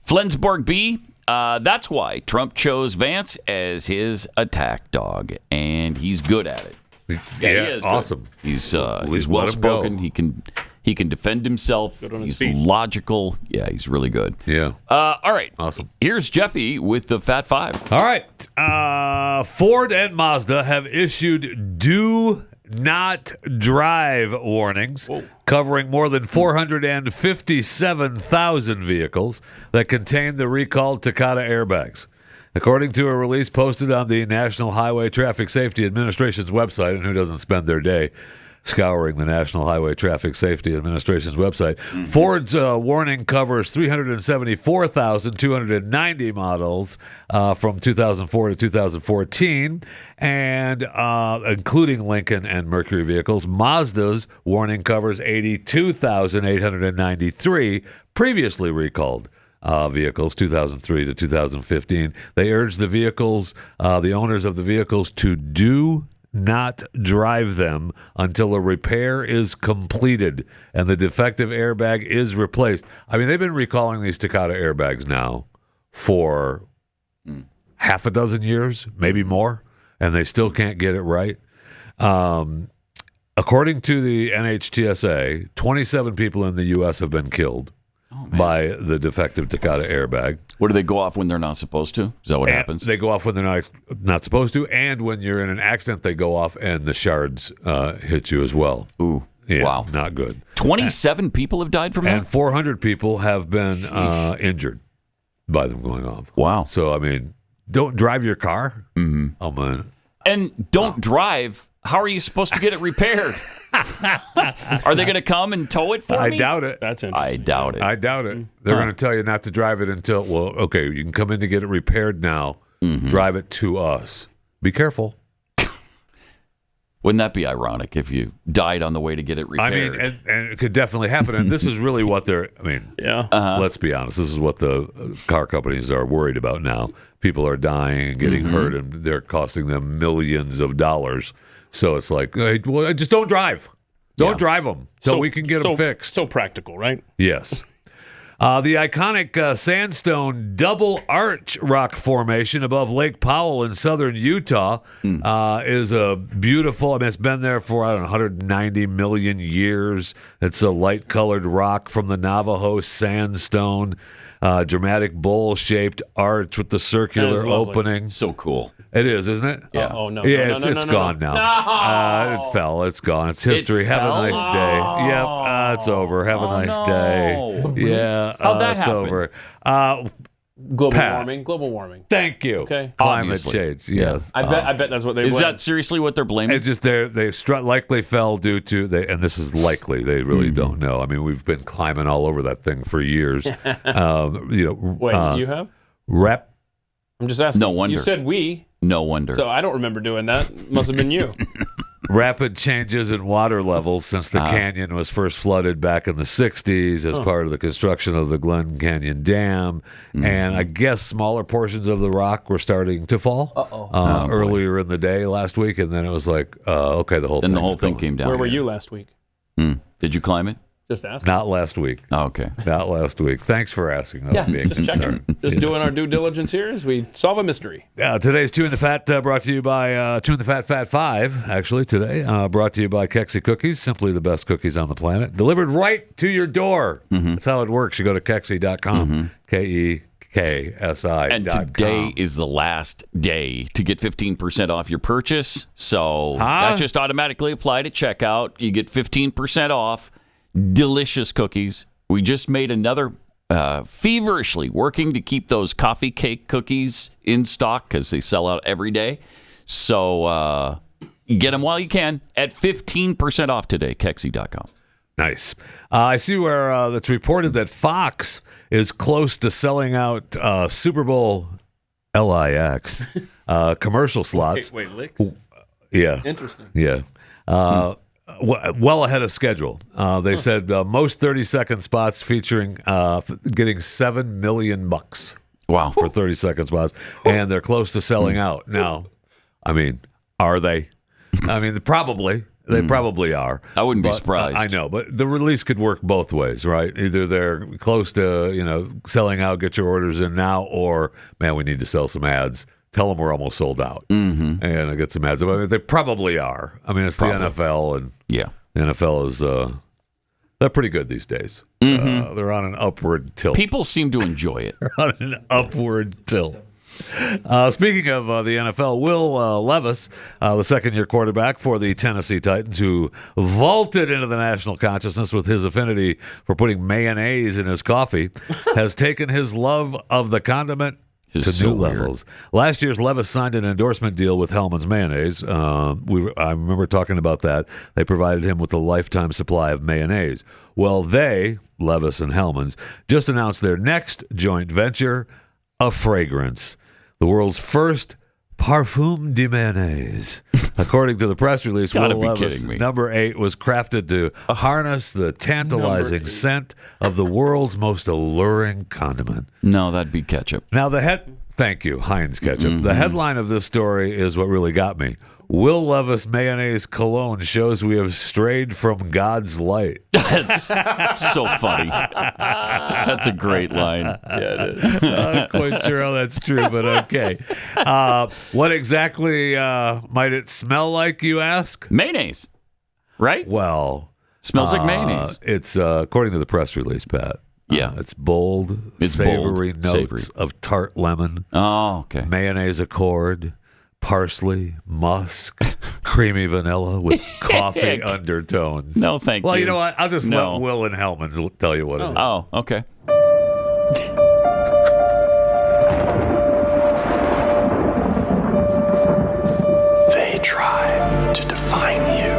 Flensborg B, that's why Trump chose Vance as his attack dog, and he's good at it. Yeah, he is awesome. Good. He's well spoken. He can defend himself. He's logical. Yeah, he's really good. Yeah. All right. Awesome. Here's Jeffy with the Fat Five. All right. Ford and Mazda have issued do not drive warnings covering more than 457,000 vehicles that contain the recalled Takata airbags. According to a release posted on the National Highway Traffic Safety Administration's website, and who doesn't spend their day scouring the National Highway Traffic Safety Administration's website, Ford's warning covers 374,290 models from 2004 to 2014, and including Lincoln and Mercury vehicles. Mazda's warning covers 82,893 previously recalled vehicles, 2003 to 2015. They urge the owners of the vehicles to do not drive them until a repair is completed and the defective airbag is replaced. I mean, they've been recalling these Takata airbags now for half a dozen years, maybe more, and they still can't get it right. According to the NHTSA, 27 people in the U.S. have been killed by the defective Takata airbag. Where do they go off when they're not supposed to? Is that what happens? They go off when they're not supposed to, and when you're in an accident, they go off and the shards hit you as well. Ooh, yeah, wow. Not good. 27 people have died from that? And 400 people have been injured by them going off. Wow. So, I mean, don't drive your car. Mm-hmm. Oh, man. And don't drive. How are you supposed to get it repaired? Are they going to come and tow it for me? I doubt it. That's interesting. I doubt it. I doubt it. They're going to tell you not to drive it until, well, okay, you can come in to get it repaired now. Mm-hmm. Drive it to us. Be careful. Wouldn't that be ironic if you died on the way to get it repaired? I mean, and it could definitely happen. And this is really what let's be honest. This is what the car companies are worried about now. People are dying and getting hurt, and they're costing them millions of dollars. So it's like, hey, well, just don't drive. Don't drive them so we can get them fixed. So practical, right? Yes. The iconic sandstone double arch rock formation above Lake Powell in southern Utah is a beautiful, I mean, it's been there for, 190 million years. It's a light-colored rock from the Navajo sandstone. Dramatic bowl-shaped arch with the circular opening. So cool. It is, isn't it? Yeah. Yeah, it's gone now. No. It fell. It's gone. It's history. Have a nice day. Yep. It's over. Have a nice day. Yeah. How'd that it's happen? over. Global warming. Thank you. Okay. Climate change. Yes. I bet that's what they Is blame. that seriously what they're blaming? It's just they likely fell due to and this is likely. They really don't know. I mean, we've been climbing all over that thing for years. Wait, you have? I'm just asking. No wonder. You said we. No wonder. So I don't remember doing that. Must have been you. Rapid changes in water levels since the canyon was first flooded back in the 60s as part of the construction of the Glen Canyon Dam. And I guess smaller portions of the rock were starting to fall earlier in the day last week. And then it was like, okay, the whole thing came down. Where were you last week? Did you climb it? Just asking. Not last week. Oh, okay. Not last week. Thanks for asking. Just checking. Just doing our due diligence here as we solve a mystery. Today's Chewing the Fat brought to you by Chewing the Fat 5, actually, today. Brought to you by Keksi Cookies, simply the best cookies on the planet. Delivered right to your door. That's how it works. You go to Keksi.com, KEKSI.com. And today is the last day to get 15% off your purchase. So that just automatically applied at checkout. You get 15% off. Delicious cookies. We just made another feverishly working to keep those coffee cake cookies in stock because they sell out every day. So get them while you can at 15% off today, Keksi.com. Nice. I see where it's reported that Fox is close to selling out Super Bowl LIX commercial slots. Wait, Licks? Yeah. Interesting. Yeah. Well ahead of schedule. They said most 30-second spots featuring getting $7 million. Wow. For 30-second spots. And they're close to selling out. Now, I mean, are they? I mean, probably. They probably are. I wouldn't be surprised. I know, but the release could work both ways, right? Either they're close to, selling out, get your orders in now, or, man, we need to sell some ads. Tell them we're almost sold out, and I get some ads. I mean, they probably are. I mean, it's the NFL, and the NFL is they're pretty good these days. They're on an upward tilt. People seem to enjoy it. They're on an upward tilt. Speaking of the NFL, Will Levis, the second-year quarterback for the Tennessee Titans, who vaulted into the national consciousness with his affinity for putting mayonnaise in his coffee, has taken his love of the condiment to new levels. Last year's Levis signed an endorsement deal with Hellmann's Mayonnaise. I remember talking about that. They provided him with a lifetime supply of mayonnaise. Well, Levis and Hellmann's, just announced their next joint venture, a fragrance. The world's first parfum de mayonnaise. According to the press release, Will Levis, number 8, was crafted to harness the tantalizing scent of the world's most alluring condiment. No, that'd be ketchup. Now, thank you, Heinz ketchup. The headline of this story is what really got me. Will Levis mayonnaise cologne shows we have strayed from God's light. That's so funny. That's a great line. Yeah, it is. Not quite sure how that's true, but okay. What exactly might it smell like, you ask? Mayonnaise, right? Well, smells like mayonnaise. It's according to the press release, Pat. Yeah. It's bold, savory notes of tart lemon. Oh, okay. Mayonnaise accord. Parsley, musk, creamy vanilla with coffee undertones. No, thank you. Well, you know what? I'll just let Will and Hellmann's tell you what it is. Oh, okay. They try to define you.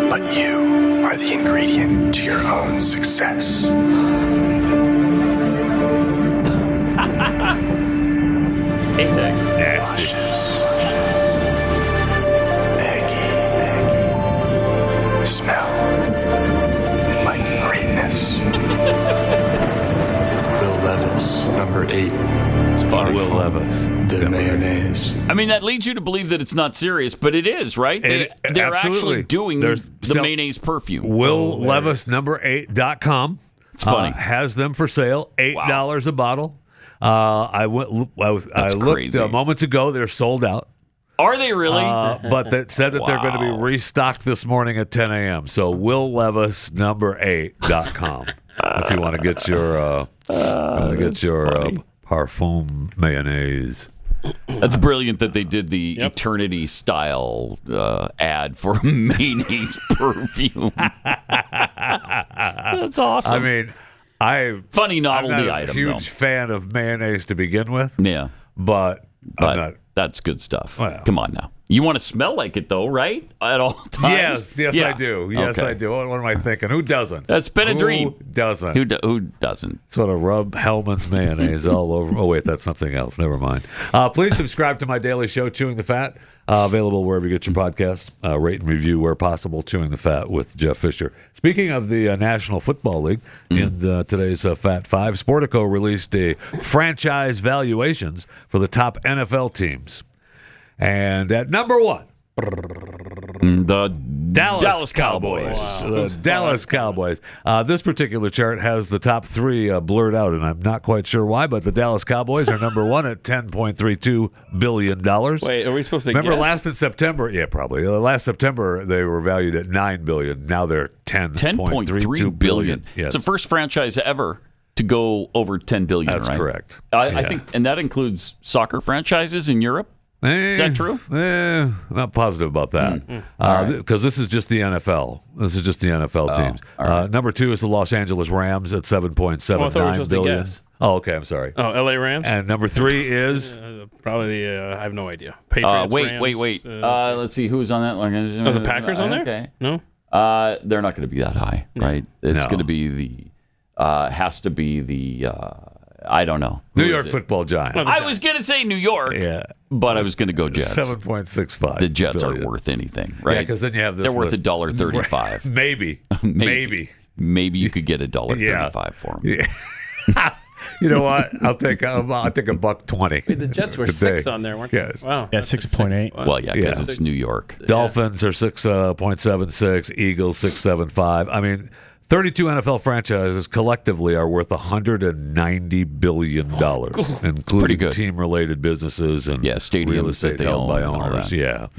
But you are the ingredient to your own success. Nasty. Eggy. Smell like greatness. Will Levis, number 8. It's funny. Will Levis. The mayonnaise. I mean, that leads you to believe that it's not serious, but it is, right? They're actually doing the mayonnaise perfume. WillLevis8.com. It's funny. Has them for sale, $8 a bottle. I looked moments ago. They're sold out. Are they really? But that said that they're going to be restocked this morning at 10 a.m. So WillLevis8.com if you want to get your parfum mayonnaise. That's brilliant that they did the eternity style ad for mayonnaise perfume. That's awesome. I mean, funny novelty I'm not item. a huge fan of mayonnaise to begin with. Yeah, but I'm not. That's good stuff. Well, come on now. You want to smell like it, though, right? At all times? Yes, Yeah. I do. Yes, Okay. I do. What am I thinking? Who doesn't? That's been a dream. Who doesn't? Who doesn't? Sort of rub Hellman's mayonnaise all over. Oh, wait, that's something else. Never mind. Please subscribe to my daily show, Chewing the Fat. Available wherever you get your podcasts. Rate and review where possible, Chewing the Fat with Jeff Fisher. Speaking of the National Football League, in today's Fat Five, Sportico released a franchise valuations for the top NFL teams. And at number one, the Dallas Cowboys. Wow. The Dallas Cowboys. This particular chart has the top three blurred out, and I'm not quite sure why, but the Dallas Cowboys are number one at $10.32 billion. Wait, are we supposed to Remember guess? last in September? Yeah, probably. Last September, they were valued at $9 billion. Now they're $10.32 billion. Yes. It's the first franchise ever to go over $10 billion, That's right? correct. I think, and that includes soccer franchises in Europe? Is that true? Not positive about that. Because this is just the NFL. This is just the NFL teams. Right. Number two is the Los Angeles Rams at $7.79 billion. Oh, okay. I'm sorry. Oh, L.A. Rams? And number three is? Probably I have no idea. Patriots, wait. Let's see. Who's on that one? Oh, the Packers on there? Okay. No? They're not going to be that high, right? It's going to be has to be the... I don't know. New York Football Giants. I was going to say New York, but I was going to go Jets. 7.65. The Jets billion. aren't worth anything, right? Yeah, because then you have this. They're worth $1.35. Maybe. Maybe you could get $1.35 for them. Yeah. You know what? I'll take $1.20. Wait, the Jets were today. 6 on there, weren't yes. they? Wow. Yeah, 6.8. Well, yeah, because it's New York. Dolphins are 6.76. Eagles 6.75. I mean, 32 NFL franchises collectively are worth $190 billion, including team-related businesses and stadiums real estate that they held by own and all owners. that.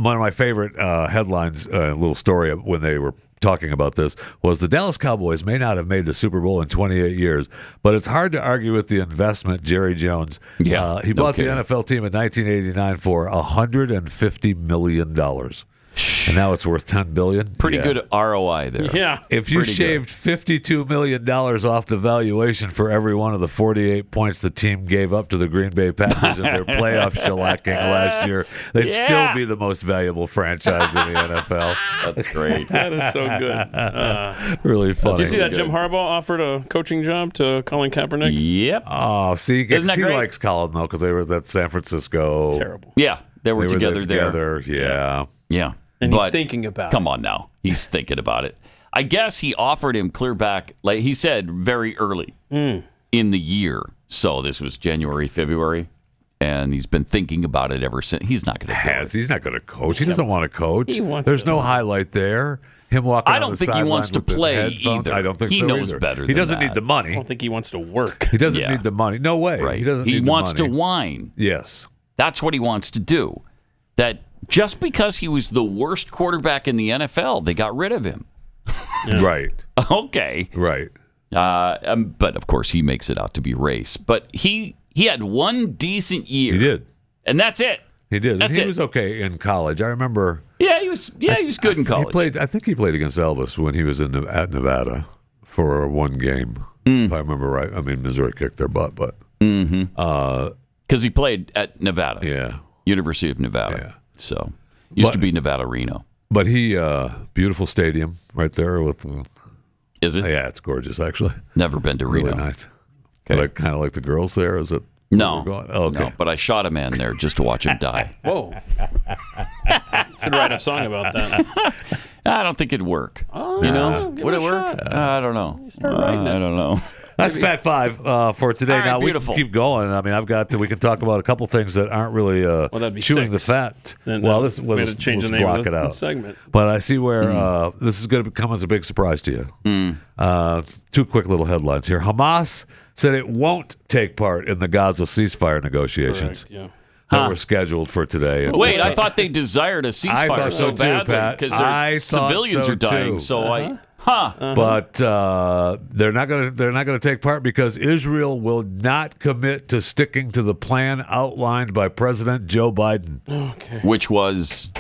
One of my favorite headlines, a little story when they were talking about this, was the Dallas Cowboys may not have made the Super Bowl in 28 years, but it's hard to argue with the investment. Jerry Jones, he bought the NFL team in 1989 for $150 million. And now it's worth $10 billion. Pretty good ROI there. Yeah. If you shaved $52 million off the valuation for every one of the 48 points the team gave up to the Green Bay Packers in their playoff shellacking last year, they'd still be the most valuable franchise in the NFL. That's great. That is so good. Really funny. Did you see that Jim Harbaugh offered a coaching job to Colin Kaepernick? Yep. Oh, see, he likes Colin, though, because they were at San Francisco. Terrible. Yeah, they were together there. Yeah. And he's thinking about it. Come on now. He's thinking about it. I guess he offered him clear back, like he said, very early in the year. So this was January, February. And he's been thinking about it ever since. He's not going to do it. He's not going to coach. He doesn't want to coach. There's no highlight there. Him walking I don't think he wants to play either. I don't think he so knows either. better He doesn't than need the money. I don't think he wants to work. He doesn't need the money. No way. Right. He doesn't need the money. He wants to whine. Yes. That's what he wants to do. That just because he was the worst quarterback in the NFL, they got rid of him. Right. Okay. Right. But of course, he makes it out to be race. But he had one decent year. He did. And that's it. He did. That's he was okay in college. I remember. Yeah, he was good in college. I think he played against Elvis when he was at Nevada for one game. If I remember right. I mean, Missouri kicked their butt, but because he played at Nevada. Yeah. University of Nevada. Yeah. So used to be Nevada Reno. But he beautiful stadium right there with. Is it? Yeah, it's gorgeous actually. Never been to Reno. Really nice. Okay. But I kind of like the girls there. Is it? No. Oh, okay. No, but I shot a man there just to watch him die. Whoa. Should write a song about that. I don't think it'd work. Oh, would it work? Shot. I don't know. Start writing it. I don't know. That's Fat Five for today. Right, now beautiful. We can keep going. I mean, we can talk about a couple things that aren't really chewing 6. the fat. Then, well, we had to change the name block of it the out. segment. But I see where this is going to come as a big surprise to you. Two quick little headlines here. Hamas said it won't take part in the Gaza ceasefire negotiations. Correct, yeah. That were scheduled for today. Wait, I thought they desired a ceasefire so badly because civilians are dying. Too. So But they're not going to take part because Israel will not commit to sticking to the plan outlined by President Joe Biden. Okay. Which was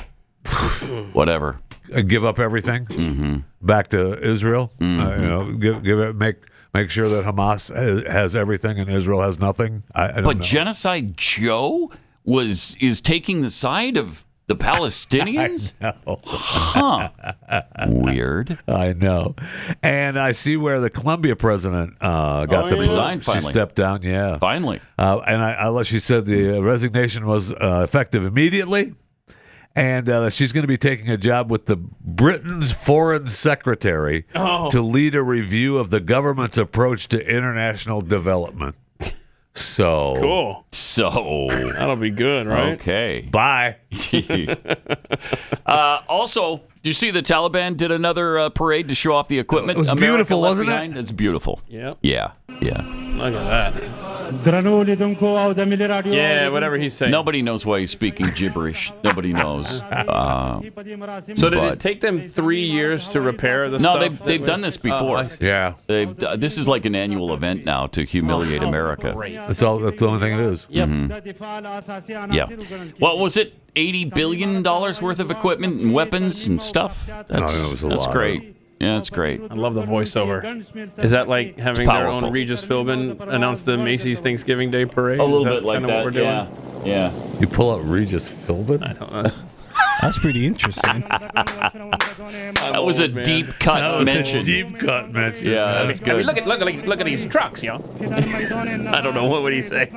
whatever. Give up everything back to Israel. Give it. Make sure that Hamas has everything and Israel has nothing. I don't know. Genocide Joe is taking the side of The Palestinians? I know. Huh. Weird. I know. And I see where the Colombia president got the resigned she finally. stepped down, yeah. Finally. And she said the resignation was effective immediately. And she's going to be taking a job with the Britain's foreign secretary to lead a review of the government's approach to international development. So cool. So that'll be good, right? Okay. Bye. Also, did you see the Taliban did another parade to show off the equipment? It was America beautiful, left wasn't behind? It's beautiful. Yep. Yeah. Look at that. Yeah, whatever he's saying. Nobody knows why he's speaking gibberish. Nobody knows. So did it take them 3 years to repair the stuff? No, they've done this before. Yeah. This is like an annual event now to humiliate America. That's the only thing it is. Yep. Yeah. What was it? $80 billion worth of equipment and weapons and stuff? That's great. Yeah, that's great. I love the voiceover. Is that like having their own Regis Philbin announce the Macy's Thanksgiving Day Parade? A little bit like that, what we're doing? Yeah. You pull out Regis Philbin? I don't know. That's pretty interesting. That was a deep cut mention. Deep cut mention. Yeah, that's good. I mean, look at these trucks, yo. I don't know, what would he say?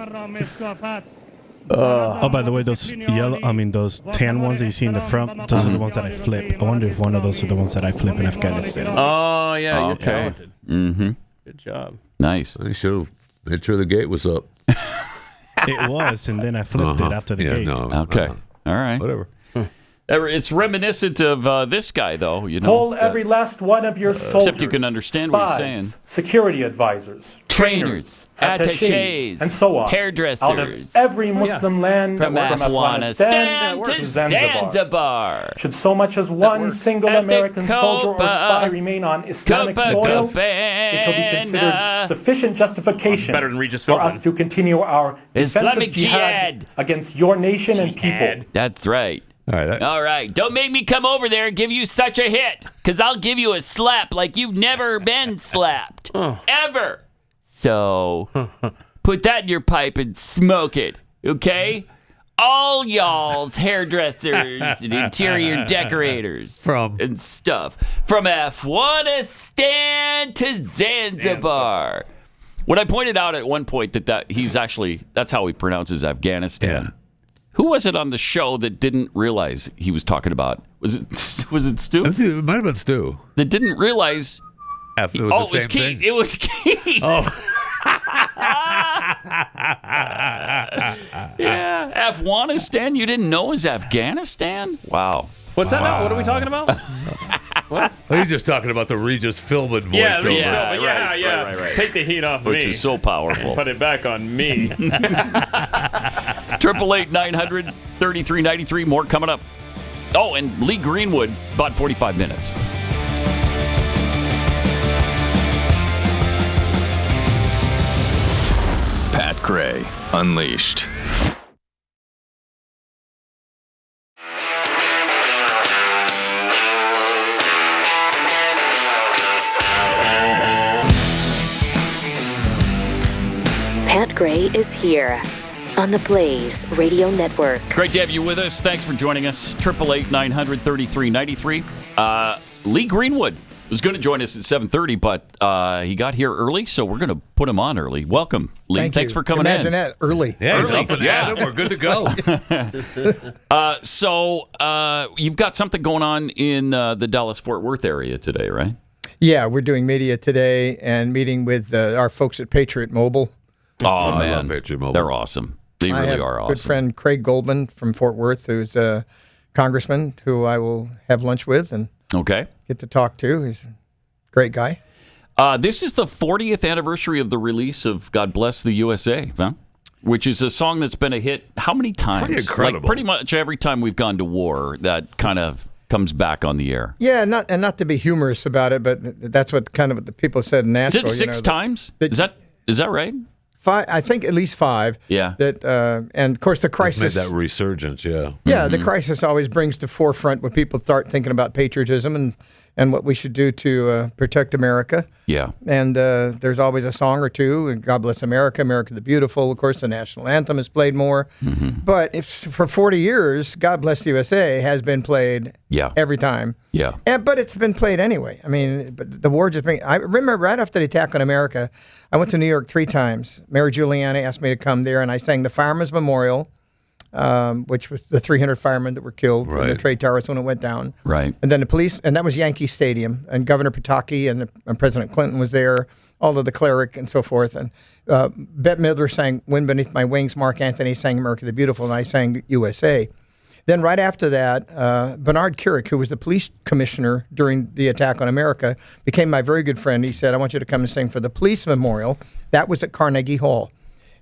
Oh, by the way, those those tan ones that you see in the front, those are the ones that I flip. I wonder if one of those are the ones that I flip in Afghanistan. Oh, yeah, you're talented. Mm-hmm. Good job. Nice. You should have made sure the gate was up. It was, and then I flipped it after the gate. No, okay. All right. Whatever. It's reminiscent of this guy, though. You know, Pull every last one of your soldiers, except you can understand spies, what he's saying. Security advisors, trainers, attachés, and so on. hairdressers. Out of every Muslim land from Afghanistan to Zanzibar. Should so much as one single American soldier or spy remain on Islamic soil, it shall be considered sufficient justification better than Regis for Philbin. us to continue our Islamic defensive jihad against your nation and people. That's right. All right. Don't make me come over there and give you such a hit, because I'll give you a slap like you've never been slapped. Ever. So, put that in your pipe and smoke it, okay? All y'all's hairdressers and interior decorators and stuff. From Afghanistan to Zanzibar. When I pointed out at one point that he's actually, that's how he pronounces Afghanistan. Yeah. Who was it on the show that didn't realize he was talking about? Was it Stu? It might have been Stu. That didn't realize. It was the same Keith. thing. It was Keith. Oh. Yeah. Afghanistan? You didn't know it was Afghanistan? Wow. What's that now? What are we talking about? What? Well, he's just talking about the Regis Philbin voiceover. Yeah. Right. Take the heat off Which me. is so powerful. Put it back on me. 888-900-3393. More coming up. Oh, and Lee Greenwood, about 45 minutes. Pat Gray Unleashed. Pat Gray is here on the Blaze Radio Network. Great to have you with us. Thanks for joining us. 888-900-3393. Lee Greenwood was going to join us at 7:30, but he got here early, so we're going to put him on early. Welcome, Lee. Thanks for coming Imagine in. that, early. Yeah, he's up and at him. We're good to go. So you've got something going on in the Dallas-Fort Worth area today, right? Yeah, we're doing media today and meeting with our folks at Patriot Mobile. Oh, man. I love Patriot Mobile. They're awesome. They really are awesome. Good friend Craig Goldman from Fort Worth, who's a congressman who I will have lunch with and get to talk to. He's a great guy. This is the 40th anniversary of the release of God Bless the USA, huh? Which is a song that's been a hit how many times? Pretty incredible. Like pretty much every time we've gone to war, that kind of comes back on the air. Yeah, not to be humorous about it, but that's what kind of the people said in Nashville. Is it six times? Is that right? I think at least 5. Yeah. That and of course the crisis made that resurgence. Yeah. Yeah, the crisis always brings to forefront when people start thinking about patriotism and what we should do to protect America. Yeah. And there's always a song or two. And God Bless America, America the Beautiful. Of course, the national anthem is played more. But for 40 years, God Bless the USA has been played every time. Yeah. But it's been played anyway. I mean, but the war just I remember right after the attack on America, I went to New York 3 times. Mary Juliana asked me to come there, and I sang the Fireman's Memorial, which was the 300 firemen that were killed in the Trade Towers when it went down. Right. And then the police, and that was Yankee Stadium, and Governor Pataki and President Clinton was there, all of the cleric and so forth. And Bette Midler sang Wind Beneath My Wings, Mark Anthony sang America the Beautiful, and I sang USA. Then right after that, Bernard Kerik, who was the police commissioner during the attack on America, became my very good friend. He said, I want you to come and sing for the police memorial. That was at Carnegie Hall.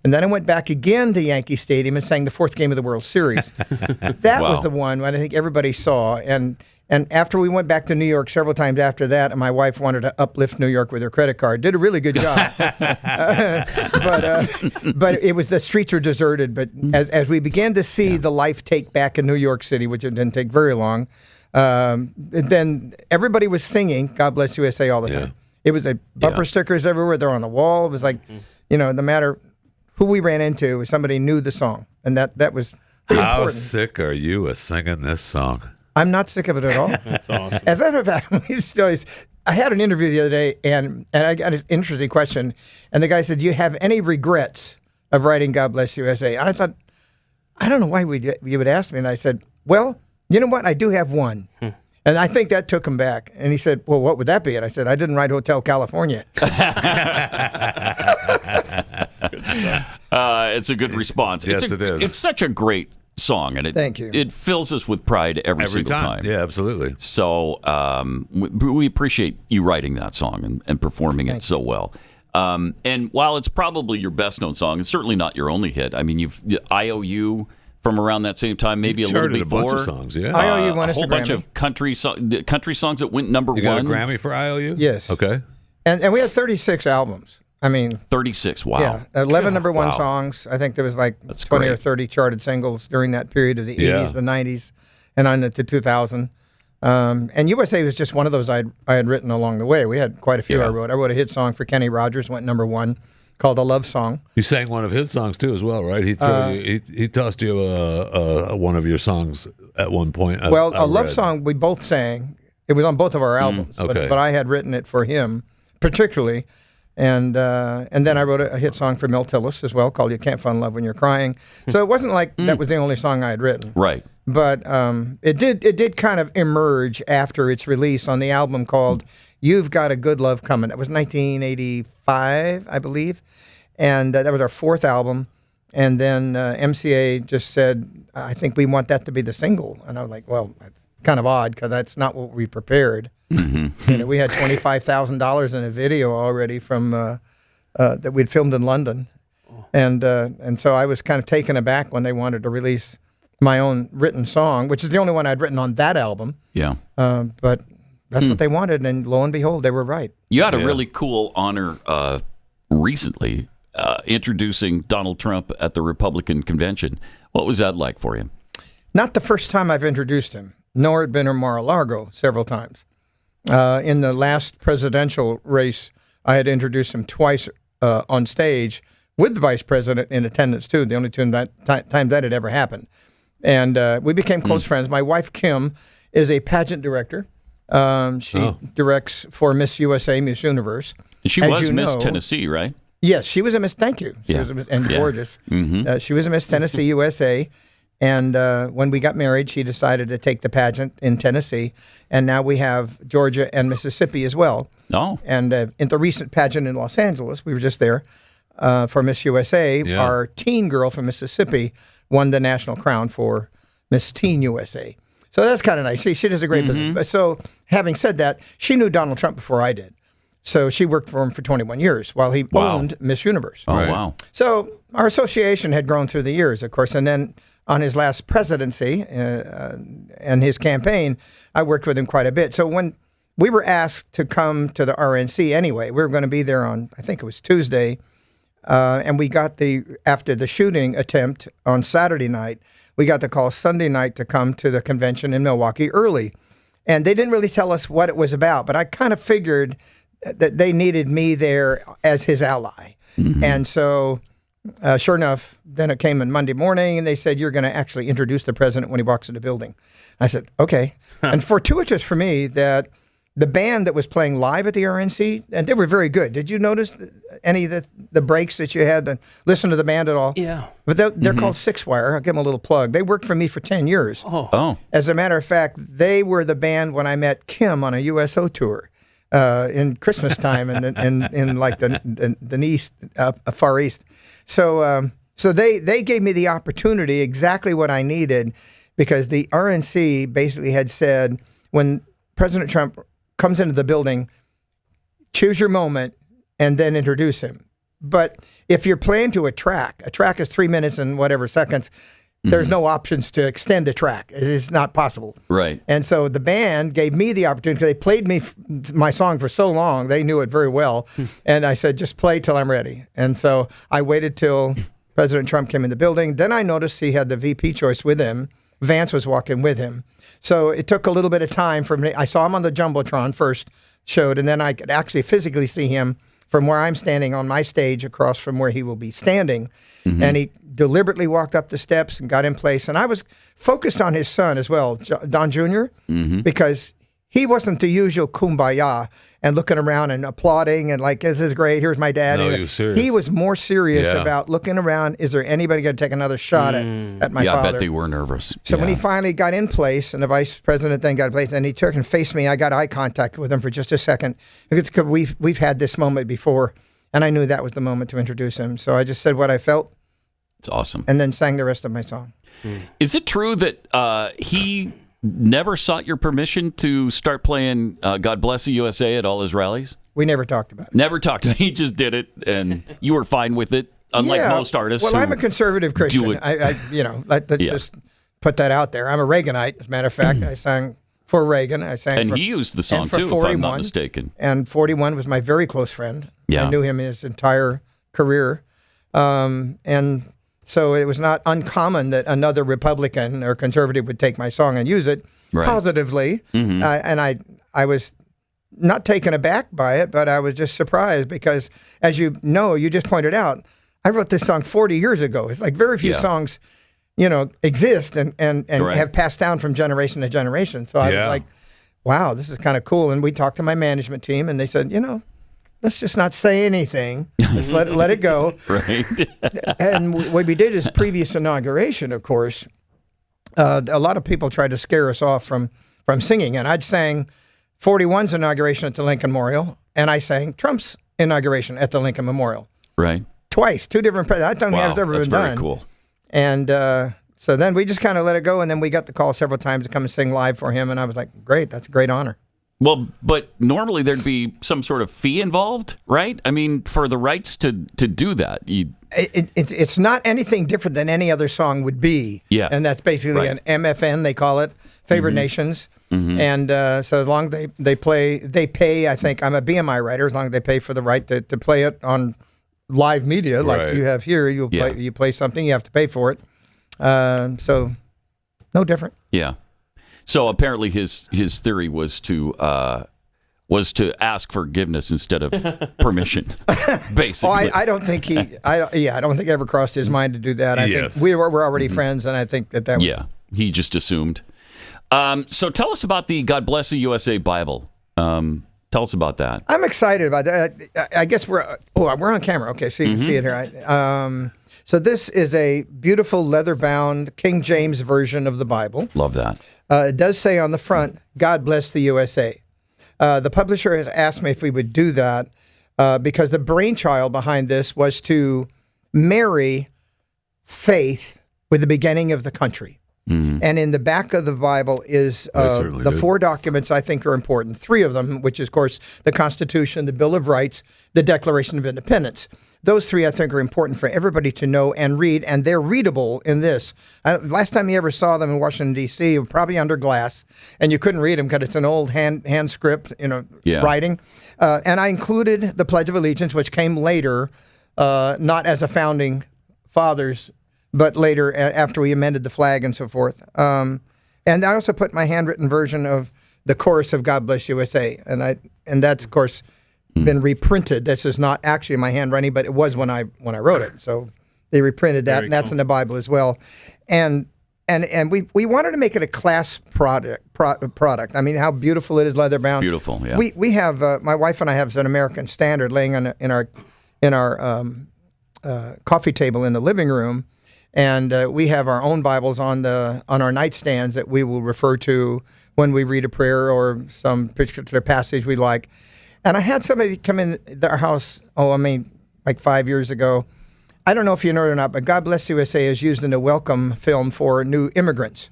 And then I went back again to Yankee Stadium and sang the 4th game of the World Series. That was the one I think everybody saw. And after we went back to New York several times after that, and my wife wanted to uplift New York with her credit card, did a really good job. But it was the streets were deserted. But as we began to see the life take back in New York City, which it didn't take very long, then everybody was singing God Bless USA all the time. It was bumper stickers everywhere. They're on the wall. It was like, no matter who we ran into, somebody knew the song, and that was pretty How important. sick are you of singing this song? I'm not sick of it at all. That's awesome. As a matter of fact, I had an interview the other day, and I got an interesting question, and the guy said, do you have any regrets of writing God Bless USA? And I thought, I don't know why you would ask me, and I said, well, you know what? I do have one. And I think that took him back. And he said, well, what would that be? And I said, I didn't write Hotel California. It's a good response. Yes, it is. It's such a great song, and Thank you. It fills us with pride every single time. Yeah, absolutely. So we appreciate you writing that song and performing it so well. And while it's probably your best-known song, it's certainly not your only hit. I mean, you've IOU from around that same time, maybe a little before. A bunch of songs, yeah. IOU won us a whole bunch of country songs that went number you one. You got a Grammy for IOU? Yes. Okay. And we had 36 albums. I mean, 36. Wow. Yeah, 11 number one songs. I think there was like 20 or 30 charted singles during that period of the 80s, the 90s, and on to 2000. And USA was just one of those I had written along the way. We had quite a few I wrote. I wrote a hit song for Kenny Rogers, went number one, called A Love Song. You sang one of his songs too, as well, right? He tossed you one of your songs at one point. A Love Song we both sang. It was on both of our albums, but I had written it for him particularly. And then I wrote a hit song for Mel Tillis as well called You Can't Find Love When You're Crying. So it wasn't like that was the only song I had written. Right. But it did kind of emerge after its release on the album called You've Got a Good Love Coming. That was 1985, I believe. And that was our 4th album. And then MCA just said, I think we want that to be the single. And I was like, well, that's kind of odd because that's not what we prepared. Mm-hmm. We had $25,000 in a video already from that we'd filmed in London, and so I was kind of taken aback when they wanted to release my own written song, which is the only one I'd written on that album. Yeah, but that's what they wanted, and lo and behold, they were right. You had a really cool honor recently introducing Donald Trump at the Republican convention. What was that like for you? Not the first time I've introduced him, nor at been Mar-a-Lago several times. In the last presidential race, I had introduced him twice on stage with the vice president in attendance, too, the only time that had ever happened. And we became close friends. My wife, Kim, is a pageant director. She directs for Miss USA, Miss Universe. And she was Miss Tennessee, right? Yes, she was a Miss, thank you. She was a Miss, and gorgeous. Mm-hmm. She was a Miss Tennessee USA. And when we got married, she decided to take the pageant in Tennessee. And now we have Georgia and Mississippi as well. Oh. And in the recent pageant in Los Angeles, we were just there for Miss USA. Yeah. Our teen girl from Mississippi won the national crown for Miss Teen USA. So that's kind of nice. She does a great business. So having said that, she knew Donald Trump before I did. So she worked for him for 21 years while he owned Miss Universe. Oh, wow. So our association had grown through the years, of course. And then on his last presidency and his campaign, I worked with him quite a bit. So when we were asked to come to the RNC anyway, we were going to be there on, I think it was Tuesday, And we got after the shooting attempt on Saturday night, we got the call Sunday night to come to the convention in Milwaukee early. And they didn't really tell us what it was about, but I kind of figured that they needed me there as his ally. Mm-hmm. And so, sure enough, then it came on Monday morning, and they said, you're going to actually introduce the president when he walks in the building. I said, okay. And fortuitous for me that the band that was playing live at the RNC, and they were very good. Did you notice any of the breaks that you had to listen to the band at all? Yeah. But they're called Six Wire. I'll give them a little plug. They worked for me for 10 years. Oh. As a matter of fact, they were the band when I met Kim on a USO tour in Christmas time in like the East, Far East. So they gave me the opportunity, exactly what I needed, because the RNC basically had said when President Trump comes into the building, choose your moment and then introduce him. But if you're playing to a track is 3 minutes and whatever seconds, there's no options to extend a track. It is not possible. Right. And so the band gave me the opportunity. They played me my song for so long. They knew it very well. And I said, just play till I'm ready. And so I waited till President Trump came in the building. Then I noticed he had the VP choice with him. Vance was walking with him. So it took a little bit of time for me. I saw him on the Jumbotron first, showed, and then I could actually physically see him from where I'm standing on my stage across from where he will be standing. Mm-hmm. And he deliberately walked up the steps and got in place. And I was focused on his son as well, Don Jr., because he wasn't the usual kumbaya and looking around and applauding and like, this is great, here's my dad. No, he was serious. He was more serious about looking around, is there anybody going to take another shot at my father? Yeah, I bet they were nervous. So when he finally got in place and the vice president then got in place and he turned and faced me, I got eye contact with him for just a second. Because we've had this moment before, and I knew that was the moment to introduce him. So I just said what I felt. It's awesome. And then sang the rest of my song. Is it true that he never sought your permission to start playing God Bless the USA at all his rallies? We never talked about it. Never talked to him. He just did it, and you were fine with it, unlike most artists. Well, I'm a conservative Christian. Let's just put that out there. I'm a Reaganite, as a matter of fact. I sang for Reagan. I sang and he used the song, too, if I'm not mistaken. And 41 was my very close friend. Yeah. I knew him his entire career. And so it was not uncommon that another Republican or conservative would take my song and use it positively. Mm-hmm. And I was not taken aback by it, but I was just surprised because, as you know, you just pointed out, I wrote this song 40 years ago. It's like very few songs, exist and have passed down from generation to generation. So I was like, wow, this is kind of cool. And we talked to my management team, and they said, let's just not say anything. Just let it go. Right. And what we did is previous inauguration, of course, a lot of people tried to scare us off from singing. And I'd sang 41's inauguration at the Lincoln Memorial, and I sang Trump's inauguration at the Lincoln Memorial. Right. Twice, two different presidents. I don't think it's ever been done. That's very cool. And so then we just kind of let it go, and then we got the call several times to come and sing live for him, and I was like, great, that's a great honor. Well, but normally there'd be some sort of fee involved, right? I mean, for the rights to do that. It's not anything different than any other song would be. Yeah. And that's basically an MFN, they call it, Favored Nations. Mm-hmm. And so as long as they pay, I think, I'm a BMI writer, as long as they pay for the right to play it on live media like you have here, you play something, you have to pay for it. So no different. Yeah. So apparently his theory was to ask forgiveness instead of permission, basically. I don't think I don't think it ever crossed his mind to do that. I think we're already friends, and I think that was... Yeah, he just assumed. So tell us about the God Bless the USA Bible. Tell us about that. I'm excited about that. I guess we're on camera. Okay, so you can see it here. So this is a beautiful leather-bound King James version of the Bible. Love that. It does say on the front, God Bless the USA. The publisher has asked me if we would do that because the brainchild behind this was to marry faith with the beginning of the country. Mm-hmm. And in the back of the Bible is the four documents I think are important. Three of them, which is, of course, the Constitution, the Bill of Rights, the Declaration of Independence. Those three, I think, are important for everybody to know and read, and they're readable in this. Last time you ever saw them in Washington, D.C., probably under glass, and you couldn't read them because it's an old hand script, writing. And I included the Pledge of Allegiance, which came later, not as a founding fathers, but later after we amended the flag and so forth. And I also put my handwritten version of the chorus of God Bless USA, and that's of course been reprinted. This is not actually my handwriting, but it was when I wrote it. So they reprinted that, and that's in the Bible as well. And we wanted to make it a class product. I mean, how beautiful it is, leather bound. Beautiful, yeah. We have my wife and I have an American Standard laying in our coffee table in the living room, and we have our own Bibles on our nightstands that we will refer to when we read a prayer or some particular passage we like. And I had somebody come in our house, like 5 years ago. I don't know if you know it or not, but God Bless USA is used in the welcome film for new immigrants.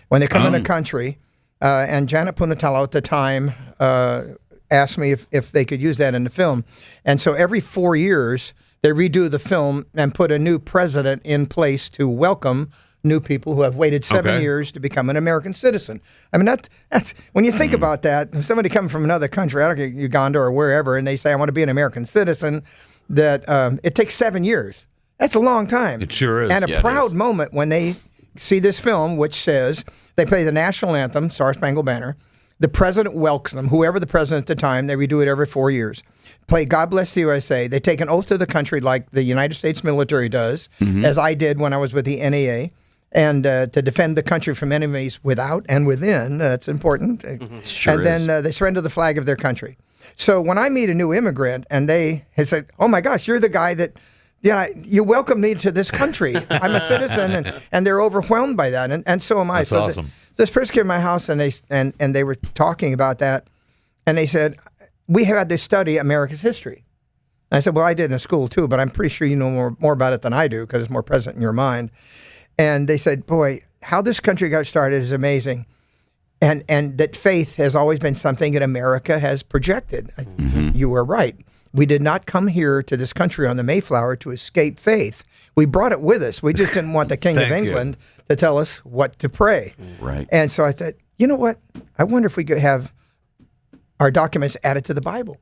When they come in the country, and Janet Punatalo at the time asked me if they could use that in the film. And so every 4 years, they redo the film and put a new president in place to welcome new people who have waited 7 years to become an American citizen. I mean, that's when you think about that, if somebody coming from another country, I don't know, Uganda or wherever, and they say, I want to be an American citizen, that it takes 7 years. That's a long time. It sure is. And a proud moment when they see this film, which says they play the national anthem, Star Spangled Banner. The president welcomes them, whoever the president at the time. They redo it every 4 years. Play God Bless the USA. They take an oath to the country like the United States military does, as I did when I was with the NEA, and to defend the country from enemies without and within. That's important. Sure and then they surrender the flag of their country. So when I meet a new immigrant and they said, oh my gosh, you're the guy that, you welcome me to this country. I'm a citizen, and they're overwhelmed by that, and so am I. That's awesome. This person came to my house and they were talking about that, and they said, we had to study America's history. And I said, well, I did in school too, but I'm pretty sure you know more about it than I do because it's more present in your mind. And they said, boy, how this country got started is amazing. And that faith has always been something that America has projected. You were right. We did not come here to this country on the Mayflower to escape faith. We brought it with us. We just didn't want the King of England to tell us what to pray. Right. And so I thought, you know what? I wonder if we could have our documents added to the Bible.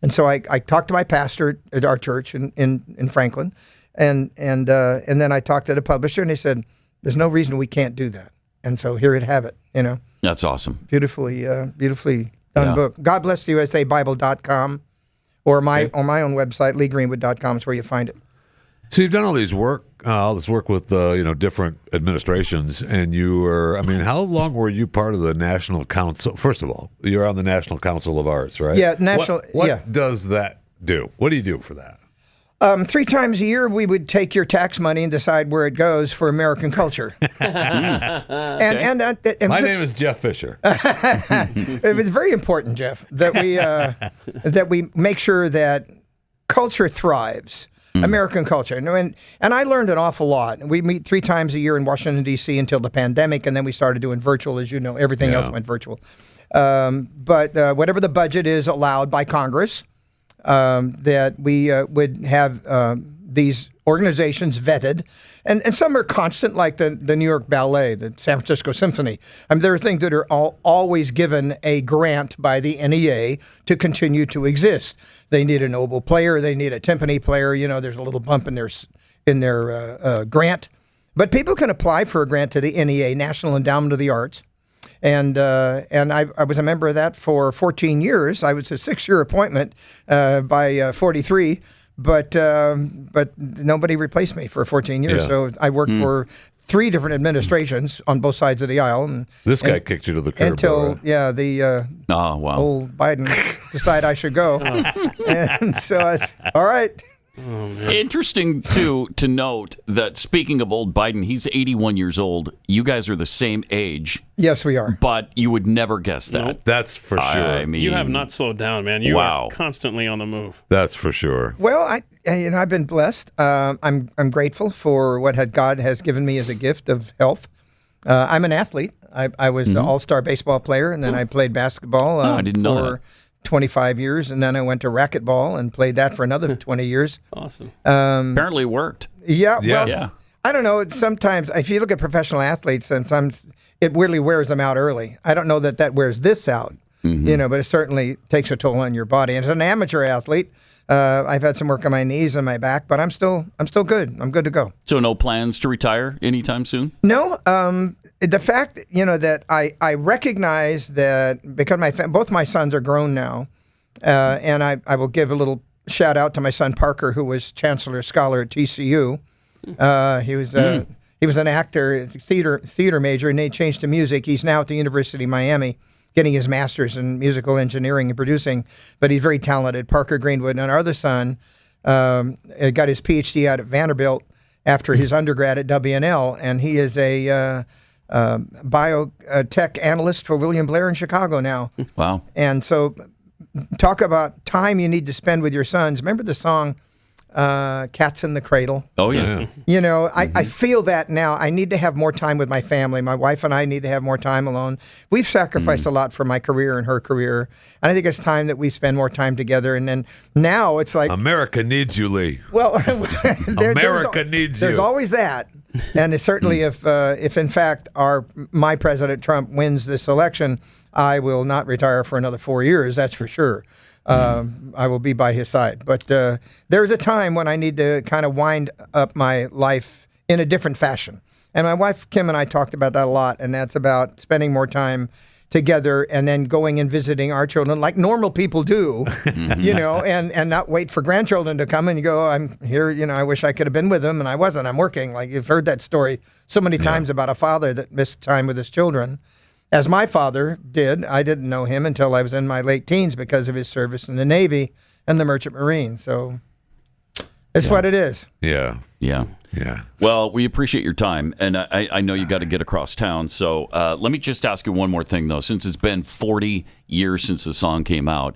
And so I talked to my pastor at our church in Franklin, and then I talked to the publisher, and he said, there's no reason we can't do that. And so here it have it, That's awesome. Beautifully done book. God Bless the USA Bible.com or my own website, leegreenwood.com is where you find it. So you've done all this work with different administrations, and you were. I mean, how long were you part of the National Council? First of all, you're on the National Council of Arts, right? Yeah, national. What does that do? What do you do for that? 3 times a year, we would take your tax money and decide where it goes for American culture. My name is Jeff Fisher. It was very important, Jeff, that we make sure that culture thrives. American culture. And I learned an awful lot. We meet 3 times a year in Washington, D.C. until the pandemic, and then we started doing virtual. As you know, everything else went virtual. But whatever the budget is allowed by Congress, that we would have these organizations vetted. And some are constant, like the New York Ballet, the San Francisco Symphony. I mean, there are things that are always given a grant by the NEA to continue to exist. They need an oboe player. They need a timpani player. There's a little bump in their grant. But people can apply for a grant to the NEA, National Endowment of the Arts. And I was a member of that for 14 years. I was a 6-year appointment by 43. But nobody replaced me for 14 years. Yeah. So I worked for 3 different administrations on both sides of the aisle. And this guy kicked you to the curb. Until, old Biden decided I should go. And so I was, all right. Interesting, to note that, speaking of old Biden, he's 81 years old. You guys are the same age. Yes, we are. But you would never guess that. Nope. That's for sure. I mean, you have not slowed down, man. You are constantly on the move. That's for sure. Well, I've been blessed. I'm grateful for what God has given me as a gift of health. I'm an athlete. I was an all-star baseball player, and then I played basketball I didn't know that. 25 years, and then I went to racquetball and played that for another 20 years. Awesome. Apparently it worked. Yeah. I don't know. Sometimes, if you look at professional athletes, sometimes it weirdly wears them out early. I don't know that wears this out. but it certainly takes a toll on your body. And as an amateur athlete, I've had some work on my knees and my back, but I'm still good. I'm good to go. So no plans to retire anytime soon? No. The fact, that I recognize that because both my sons are grown now, and I will give a little shout out to my son Parker, who was Chancellor Scholar at TCU. He was an actor, theater major, and they changed to music. He's now at the University of Miami, getting his master's in musical engineering and producing. But he's very talented. Parker Greenwood, and our other son got his PhD out at Vanderbilt after his undergrad at WNL, and he is a biotech analyst for William Blair in Chicago now. Wow! And so, talk about time you need to spend with your sons. Remember the song Cats in the Cradle? Oh, yeah. I feel that now. I need to have more time with my family. My wife and I need to have more time alone. We've sacrificed a lot for my career and her career. And I think it's time that we spend more time together. And then now it's like... America needs you, Lee. Well, America needs you. There's always that. And it's certainly if in fact my President Trump wins this election, I will not retire for another 4 years. That's for sure. I will be by his side. But there's a time when I need to kind of wind up my life in a different fashion. And my wife, Kim, and I talked about that a lot, and that's about spending more time together and then going and visiting our children like normal people do, and not wait for grandchildren to come and you go, I'm here, I wish I could have been with them, and I wasn't. I'm working. Like, you've heard that story so many times about a father that missed time with his children. As my father did, I didn't know him until I was in my late teens because of his service in the Navy and the Merchant Marine. So it's what it is. Yeah. Well, we appreciate your time, and I know you got to get across town. So let me just ask you one more thing, though. Since it's been 40 years since the song came out,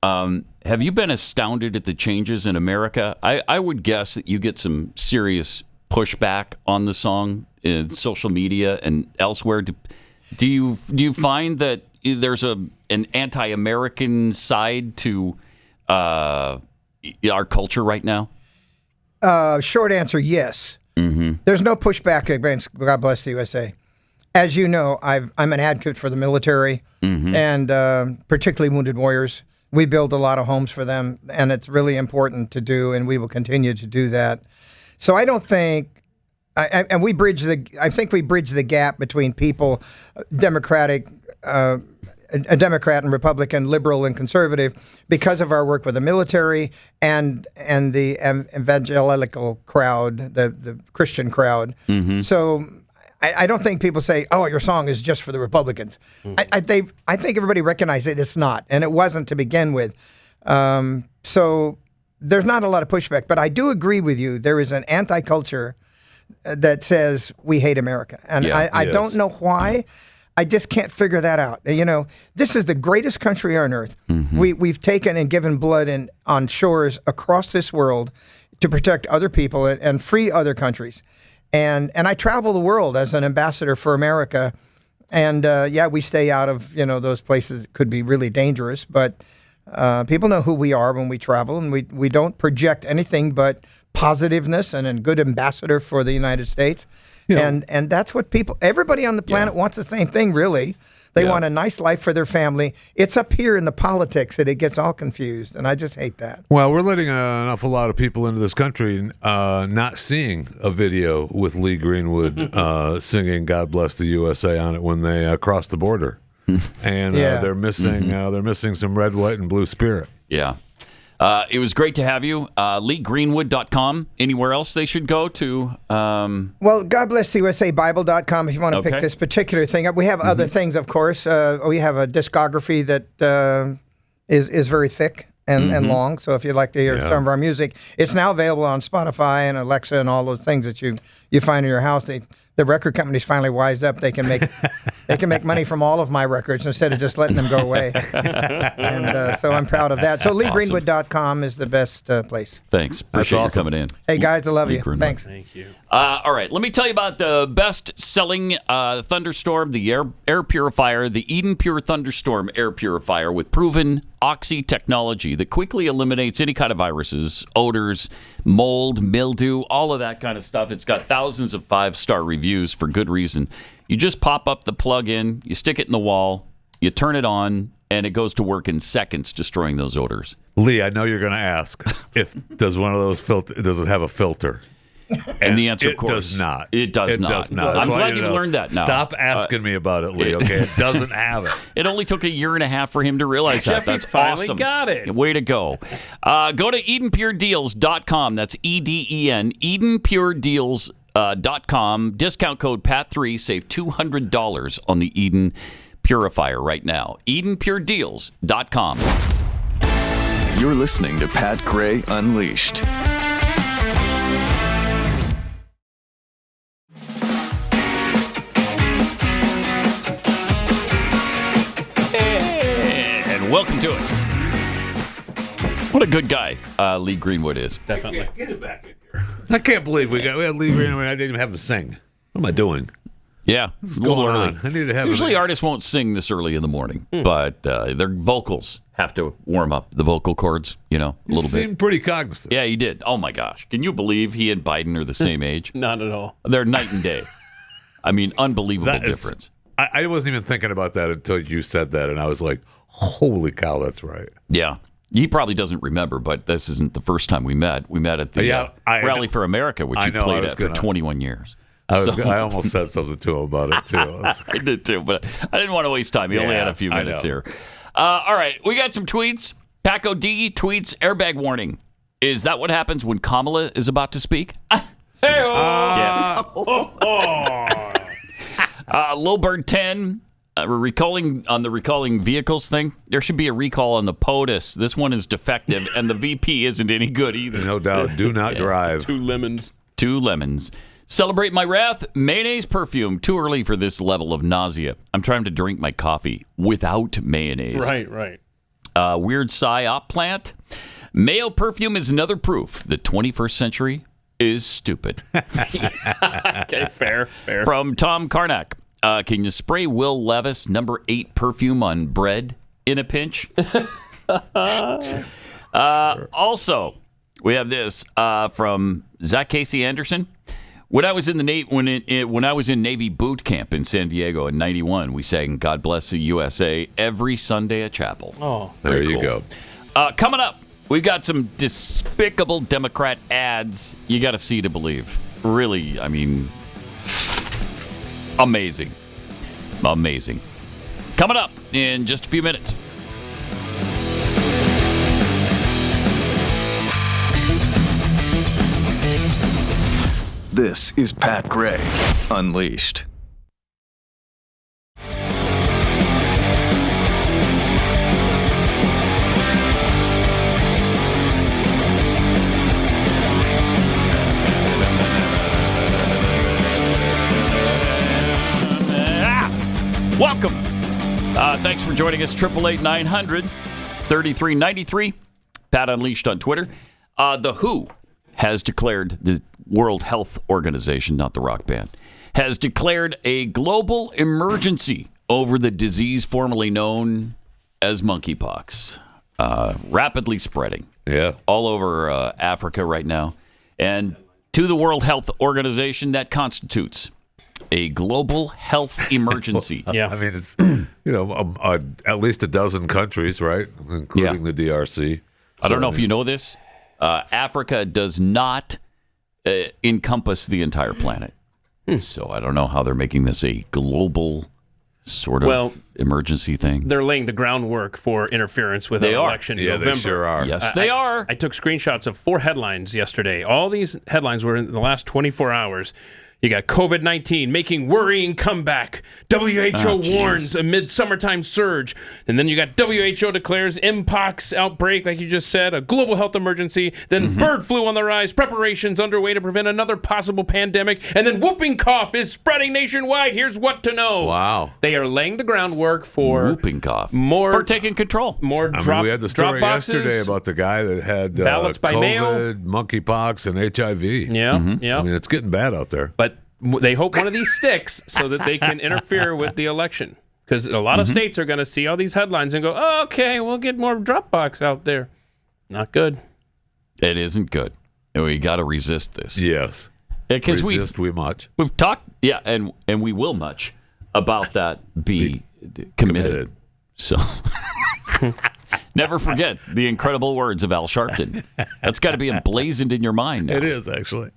have you been astounded at the changes in America? I would guess that you get some serious pushback on the song in social media and elsewhere. Do you find that there's an anti-American side to our culture right now? Short answer, yes. Mm-hmm. There's no pushback against God Bless the USA. As you know, I'm an advocate for the military and particularly wounded warriors. We build a lot of homes for them, and it's really important to do, and we will continue to do that. So I don't think... I think we bridge the gap between people, Democratic, a Democrat and Republican, liberal and conservative, because of our work with the military and the evangelical crowd, the Christian crowd. Mm-hmm. So I don't think people say, "Oh, your song is just for the Republicans." Mm-hmm. I think everybody recognizes it's not, and it wasn't to begin with. So there's not a lot of pushback, but I do agree with you. There is an anti-culture that says we hate America. And I don't know why. I just can't figure that out. This is the greatest country on earth. Mm-hmm. We've taken and given blood on shores across this world to protect other people and free other countries. And I travel the world as an ambassador for America. And we stay out of, those places that could be really dangerous. But people know who we are when we travel, and we don't project anything but positiveness and a good ambassador for the United States. And that's what everybody on the planet wants the same thing, really. They want a nice life for their family. It's up here in the politics that it gets all confused, and I just hate that. Well, we're letting an awful lot of people into this country not seeing a video with Lee Greenwood singing "God Bless the USA" on it when they cross the border. And they're missing some red, white, and blue spirit. Yeah. It was great to have you. LeeGreenwood.com. Anywhere else they should go to? Well, God Bless the USA Bible.com if you want to pick this particular thing up. We have other things, of course. We have a discography that is very thick and long. So if you'd like to hear some of our music, it's now available on Spotify and Alexa and all those things that you find in your house. The record companies finally wised up. They can make money from all of my records instead of just letting them go away. And so I'm proud of that. So LeeGreenwood.com is the best place. Thanks. Appreciate you coming in. Hey, guys, I love you. Greenwood. Thanks. Thank you. All right. Let me tell you about the best-selling thunderstorm, the air purifier, the Eden Pure Thunderstorm air purifier with proven Oxy technology that quickly eliminates any kind of viruses, odors, mold, mildew, all of that kind of stuff. It's got thousands of 5-star reviews for good reason. You just pop up the plug-in, you stick it in the wall, You turn it on, and it goes to work in seconds, destroying those odors. Lee, I know you're going to ask does one of those does it have a filter? And the answer, of course, does not. It does not. I'm glad you've learned that now. Stop asking me about it, Lee, okay? It doesn't have it. It only took a year and a half for him to realize that. That's finally awesome. Got it. Way to go. Go to EdenPureDeals.com. That's EDEN, EdenPureDeals.com. Discount code PAT3. Save $200 on the Eden Purifier right now. EdenPureDeals.com. You're listening to Pat Gray Unleashed. Welcome to it. What a good guy Lee Greenwood is. Definitely. Get it back in here. I can't believe we had Lee Greenwood. I didn't even have him sing. What am I doing? Yeah, What's going on? I need to have Usually artists won't sing this early in the morning, but their vocals have to warm up the vocal cords, a little bit. Seemed pretty cognizant. Yeah, he did. Oh my gosh. Can you believe he and Biden are the same age? Not at all. They're night and day. I mean, unbelievable difference. I wasn't even thinking about that until you said that, and I was like, holy cow, that's right. Yeah. He probably doesn't remember, but this isn't the first time we met. We met at the Rally for America, which you played at for 21 years. I almost said something to him about it, too. I did, too, but I didn't want to waste time. He only had a few minutes here. All right, we got some tweets. Paco D tweets, airbag warning. Is that what happens when Kamala is about to speak? Yeah. Lowbird 10, recalling vehicles thing. There should be a recall on the POTUS. This one is defective, and the VP isn't any good either. No doubt. Do not drive. 2 lemons. 2 lemons. Celebrate my wrath. Mayonnaise perfume. Too early for this level of nausea. I'm trying to drink my coffee without mayonnaise. Right. Weird psyop plant. Mayo perfume is another proof the 21st century is stupid. Okay, fair. From Tom Karnak. Can you spray Will Levis number 8 perfume on bread in a pinch? Also, we have this from Zach Casey Anderson. When I was in Navy boot camp in San Diego in '91, we sang "God Bless the USA" every Sunday at chapel. Oh, there you go. Coming up, we've got some despicable Democrat ads. You got to see to believe. Really, I mean, amazing. Coming up in just a few minutes. This is Pat Gray Unleashed. Welcome. Thanks for joining us. 888-900-3393. Pat Unleashed on Twitter. The WHO has declared, the World Health Organization, not the rock band, has declared a global emergency over the disease formerly known as monkeypox. Rapidly spreading. Yeah. All over Africa right now. And to the World Health Organization, that constitutes a global health emergency. Yeah. I mean, it's, at least a dozen countries, right? Including the DRC. I don't know if you know this. Africa does not encompass the entire planet. So I don't know how they're making this a global sort of emergency thing. They're laying the groundwork for interference with an election in November. They sure are. Yes, they are. I took screenshots of 4 headlines yesterday. All these headlines were in the last 24 hours. You got COVID-19 making worrying comeback. WHO warns amid summertime surge. And then you got WHO declares Mpox outbreak, like you just said, a global health emergency. Then bird flu on the rise, preparations underway to prevent another possible pandemic. And then whooping cough is spreading nationwide. Here's what to know. Wow. They are laying the groundwork for whooping cough. For taking control. More we had the story yesterday about the guy that had ballots by COVID, mail, monkeypox, and HIV. Yeah. I mean, it's getting bad out there. But they hope one of these sticks so that they can interfere with the election. Because a lot of states are going to see all these headlines and go, oh, okay, we'll get more Dropbox out there. Not good. It isn't good. We got to resist this. Yes. Because we've talked, and we will much about that. Be committed. So never forget the incredible words of Al Sharpton. That's got to be emblazoned in your mind now. It is, actually.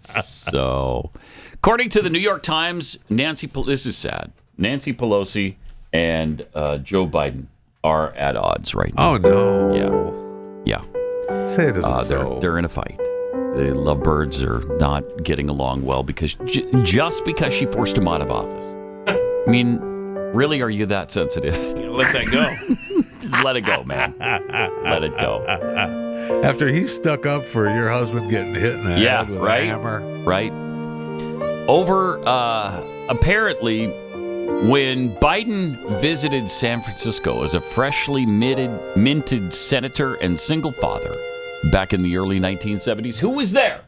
So, according to the New York Times, this is sad. Nancy Pelosi and Joe Biden are at odds right now. Oh, no. Yeah. Say it isn't so. They're in a fight. The lovebirds are not getting along well because just because she forced him out of office. I mean, really, are you that sensitive? Let that go. Just let it go, man. Let it go. After he stuck up for your husband getting hit in the head with a hammer. Right. Over, apparently, when Biden visited San Francisco as a freshly minted senator and single father back in the early 1970s, who was there?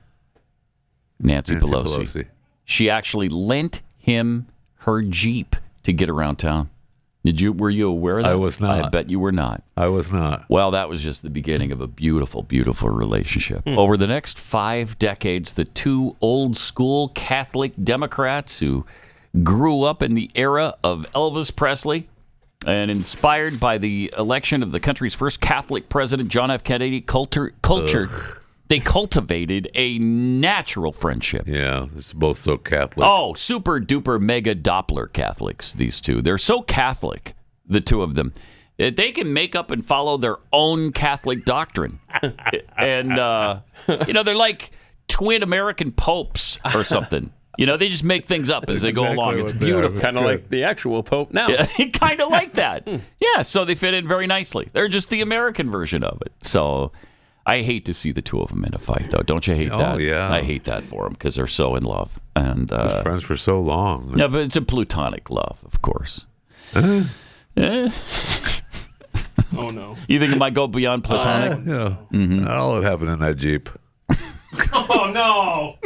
Nancy Pelosi. She actually lent him her Jeep to get around town. Were you aware of that? I was not. I bet you were not. I was not. Well, that was just the beginning of a beautiful, beautiful relationship. Over the next 5 decades, the two old school Catholic Democrats who grew up in the era of Elvis Presley and inspired by the election of the country's first Catholic president, John F. Kennedy, they cultivated a natural friendship. Yeah, it's both so Catholic. Oh, super duper mega Doppler Catholics, these two. They're so Catholic, the two of them. They can make up and follow their own Catholic doctrine. And, they're like twin American popes or something. They just make things up as they go along. It's beautiful. Kind of like the actual Pope now. Yeah, kind of like that. Yeah, so they fit in very nicely. They're just the American version of it. So I hate to see the two of them in a fight, though. Don't you hate that? Oh, yeah. I hate that for them because they're so in love. And friends for so long. Yeah, but it's a platonic love, of course. Oh, no. You think it might go beyond platonic? All that happened in that Jeep. Oh, no.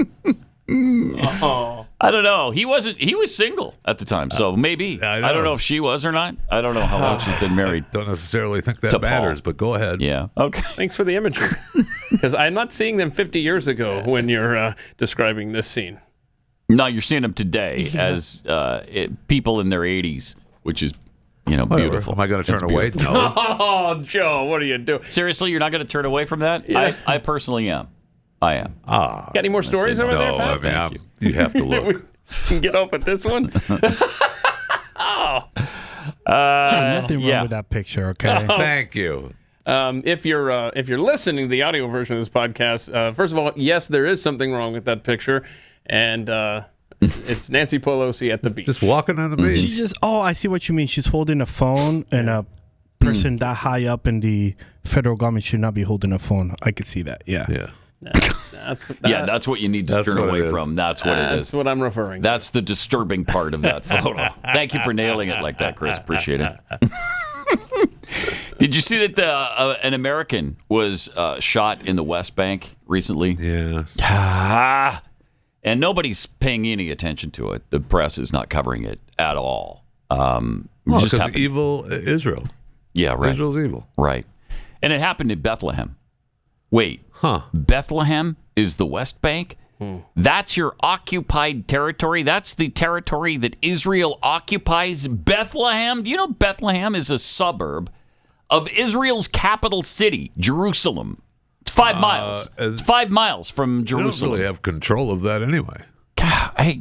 I don't know. He was single at the time, so maybe. I don't know if she was or not. I don't know how long she's been married. Don't necessarily think that matters, but go ahead. Yeah. Okay. Thanks for the imagery. Because I'm not seeing them 50 years ago when you're describing this scene. No, you're seeing them today as people in their 80s, which is, beautiful. Am I going to turn away? No. Oh, Joe, what are you doing? Seriously, you're not going to turn away from that? Yeah. I personally am. I am. Got any more stories over there, Pat? I mean, you have to look. We can get off at this one. Nothing wrong with that picture, okay? Thank you. If you're listening to the audio version of this podcast, first of all, yes, there is something wrong with that picture, and it's Nancy Pelosi at the beach, just walking on the beach. I see what you mean. She's holding a phone, and a person that high up in the federal government should not be holding a phone. I could see that. Yeah. That's what you need to turn away from. That's what it is. That's what I'm referring to. That's the disturbing part of that photo. Thank you for nailing it like that, Chris. Appreciate it. Did you see that an American was shot in the West Bank recently? Yeah. And nobody's paying any attention to it. The press is not covering it at all. Because evil Israel. Yeah, right. Israel's evil. Right. And it happened in Bethlehem. Wait, Bethlehem is the West Bank? That's your occupied territory? That's the territory that Israel occupies? Bethlehem? Do you know Bethlehem is a suburb of Israel's capital city, Jerusalem? It's 5 miles. It's 5 miles from Jerusalem. They don't really have control of that anyway.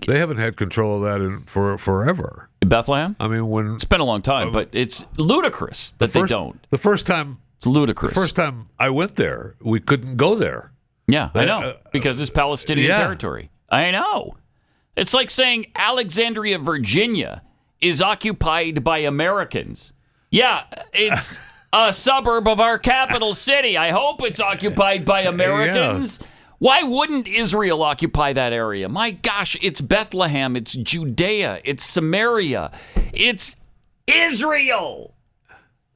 They haven't had control of that for forever. Bethlehem? I mean, it's been a long time, but it's ludicrous that they don't. The first time... It's ludicrous. The first time I went there, we couldn't go there. Yeah, I know. Because it's Palestinian territory. I know. It's like saying Alexandria, Virginia is occupied by Americans. Yeah, it's a suburb of our capital city. I hope it's occupied by Americans. Yeah. Why wouldn't Israel occupy that area? My gosh, it's Bethlehem. It's Judea. It's Samaria. It's Israel.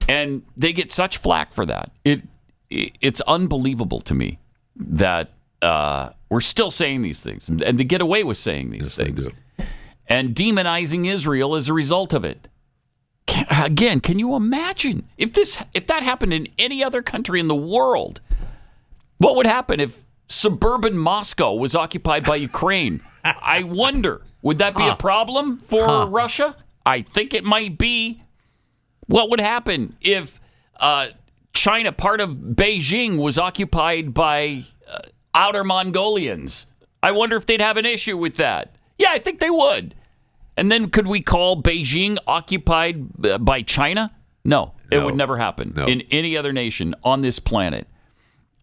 And they get such flack for that. It's unbelievable to me that we're still saying these things, and they get away with saying these things, and demonizing Israel as a result of it. Again, can you imagine if that happened in any other country in the world? What would happen if suburban Moscow was occupied by Ukraine? I wonder, would that be a problem for Russia? I think it might be. What would happen if China, part of Beijing, was occupied by outer Mongolians? I wonder if they'd have an issue with that. Yeah, I think they would. And then could we call Beijing occupied by China? No, it would never happen in any other nation on this planet.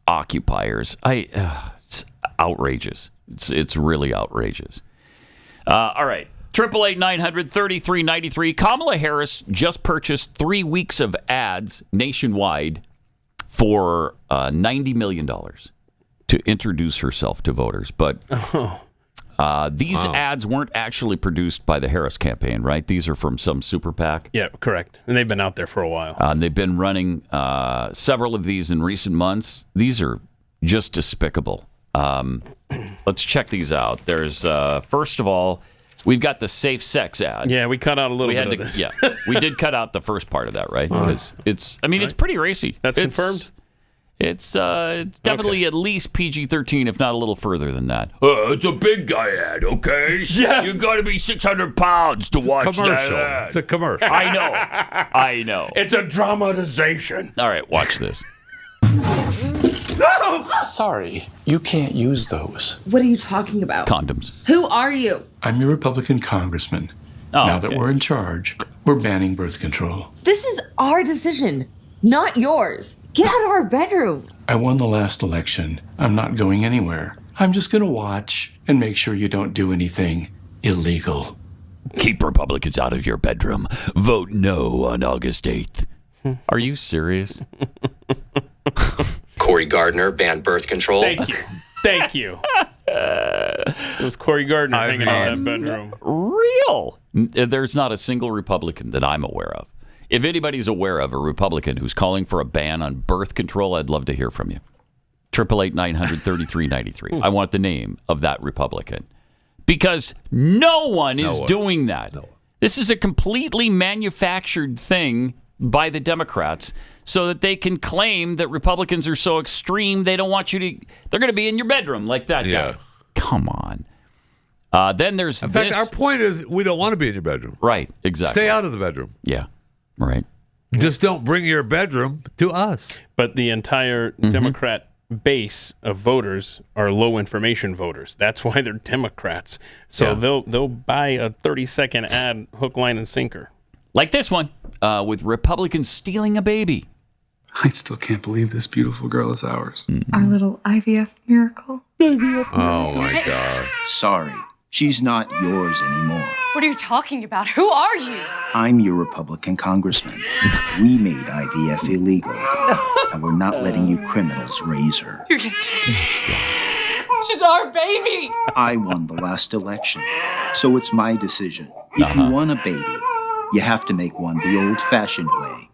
Occupiers. It's outrageous. It's really outrageous. All right. 888-900-3393. Kamala Harris just purchased 3 weeks of ads nationwide for $90 million to introduce herself to voters. But these ads weren't actually produced by the Harris campaign, right? These are from some super PAC. Yeah, correct. And they've been out there for a while. They've been running several of these in recent months. These are just despicable. Let's check these out. There's, first of all, we've got the safe sex ad. Yeah, we cut out a little bit of this. Yeah, we did cut out the first part of that, right? Because it's pretty racy. That's confirmed? It's definitely at least PG-13, if not a little further than that. It's a big guy ad, okay? Yeah. You got to be 600 pounds to watch commercial. that ad. It's a commercial. I know. It's a dramatization. All right, watch this. Sorry, you can't use those. What are you talking about? Condoms. Who are you? I'm your Republican congressman. Now that we're in charge, we're banning birth control. This is our decision, not yours. Get out of our bedroom. I won the last election. I'm not going anywhere. I'm just going to watch and make sure you don't do anything illegal. Keep Republicans out of your bedroom. Vote no on August 8th. Are you serious? Cory Gardner banned birth control. Thank you. It was Cory Gardner hanging out in that bedroom. Real. There's not a single Republican that I'm aware of. If anybody's aware of a Republican who's calling for a ban on birth control, I'd love to hear from you. 888-900-3393. I want the name of that Republican. Because no one is doing that. No. This is a completely manufactured thing by the Democrats so that they can claim that Republicans are so extreme they don't want you to... They're going to be in your bedroom like that guy. Come on. Then there's In fact, our point is we don't want to be in your bedroom. Right, exactly. Stay out of the bedroom. Yeah, right. Just don't bring your bedroom to us. But the entire Democrat base of voters are low information voters. That's why they're Democrats. So they'll buy a 30-second ad, hook, line, and sinker. Like this one, with Republicans stealing a baby. I still can't believe this beautiful girl is ours. Our little IVF miracle. Oh, my God. Sorry, she's not yours anymore. What are you talking about? Who are you? I'm your Republican congressman. We made IVF illegal, and we're not letting you criminals raise her. You're getting too She's our baby. I won the last election, so it's my decision. If you want a baby, you have to make one the old-fashioned way,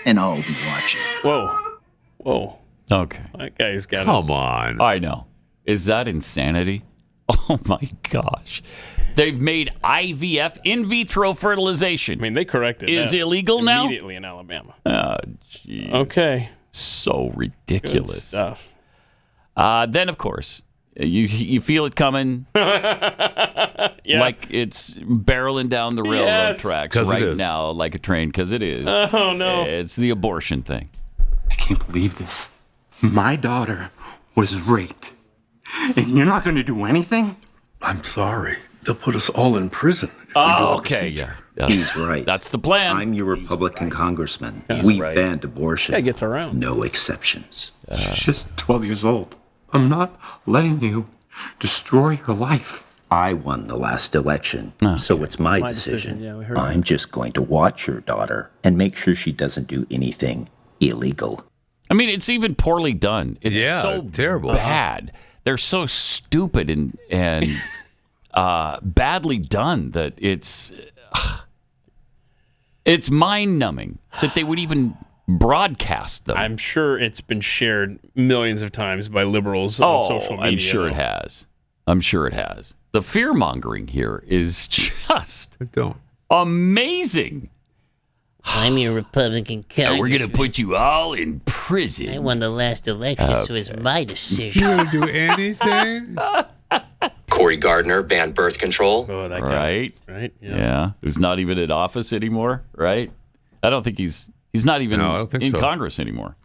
and I'll be watching. Whoa. Okay. That guy's got Come on. I know. Is that insanity? Oh, my gosh. They've made IVF, in vitro fertilization. I mean, they corrected is that illegal now? Immediately in Alabama. Oh, jeez. Okay. So ridiculous. Good stuff. Then, of course, you feel it coming. Like it's barreling down the railroad tracks right now like a train, because it is. Oh, no. It's the abortion thing. I can't believe this. My daughter was raped. And you're not going to do anything? I'm sorry. They'll put us all in prison. Okay, He's right. That's the plan. I'm your Republican congressman. He's We right. banned abortion. Guy gets around. No exceptions. She's just 12 years old. I'm not letting you destroy her life. I won the last election, so it's my decision. Yeah, we heard I'm just going to watch your daughter and make sure she doesn't do anything illegal. I mean, it's even poorly done. It's so terrible. Bad. They're so stupid and badly done that it's mind-numbing that they would even broadcast them. I'm sure it's been shared millions of times by liberals on social media. I'm sure it has. The fear-mongering here is just amazing. I'm your Republican congressman. We're going to put you all in prison. I won the last election, so it's my decision. You don't do anything? Cory Gardner banned birth control. Oh, that guy. Right? Yeah. Who's not even in office anymore, right? I don't think he's not even in Congress anymore.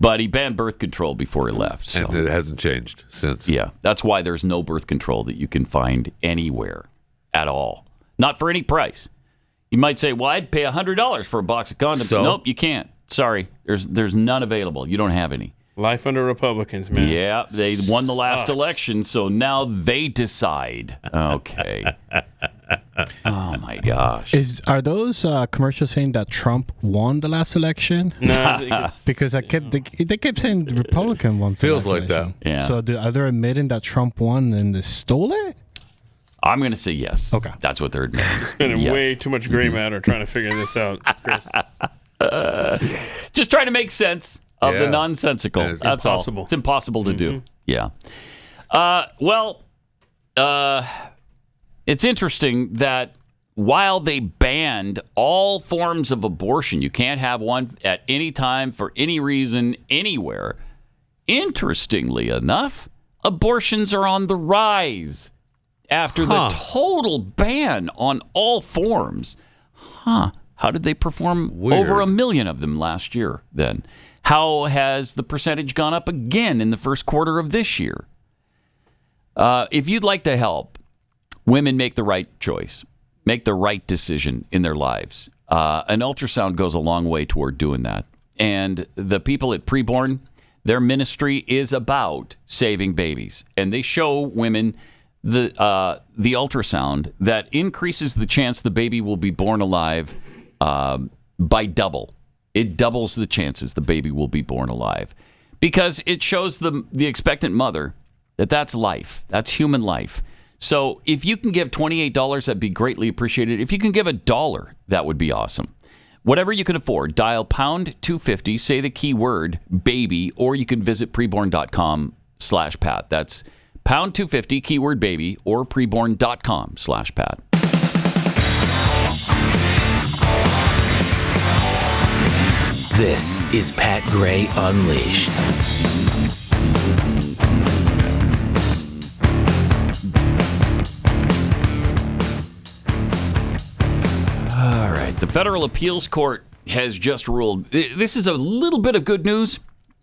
But he banned birth control before he left. So. And it hasn't changed since. Yeah. That's why there's no birth control that you can find anywhere at all. Not for any price. You might say, well, I'd pay $100 for a box of condoms. So? Nope, you can't. Sorry. There's none available. You don't have any. Life under Republicans, man. Yeah, they won the last election, so now they decide. Okay. Oh my gosh. Are those commercials saying that Trump won the last election? No, because they kept saying the Republican won. Feels like that. Yeah. So are they admitting that Trump won and they stole it? I'm going to say yes. Okay. That's what they're admitting. Spending way too much gray matter trying to figure this out, Chris. Just trying to make sense of the nonsensical. That's impossible. all. It's impossible to do. Yeah. It's interesting that while they banned all forms of abortion, you can't have one at any time for any reason anywhere. Interestingly enough, abortions are on the rise after the total ban on all forms. How did they perform? Weird. Over 1 million of them last year then. How has the percentage gone up again in the first quarter of this year? If you'd like to help women make the right choice, make the right decision in their lives, an ultrasound goes a long way toward doing that. And the people at Preborn, their ministry is about saving babies. And they show women the ultrasound that increases the chance the baby will be born alive by double. It doubles the chances the baby will be born alive because it shows the expectant mother that that's life. That's human life. So if you can give $28, that'd be greatly appreciated. If you can give $1, that would be awesome. Whatever you can afford, dial pound 250, say the keyword baby, or you can visit preborn.com/Pat. That's pound 250, keyword baby, or preborn.com/Pat. This is Pat Gray Unleashed. All right. The Federal Appeals Court has just ruled. This is a little bit of good news.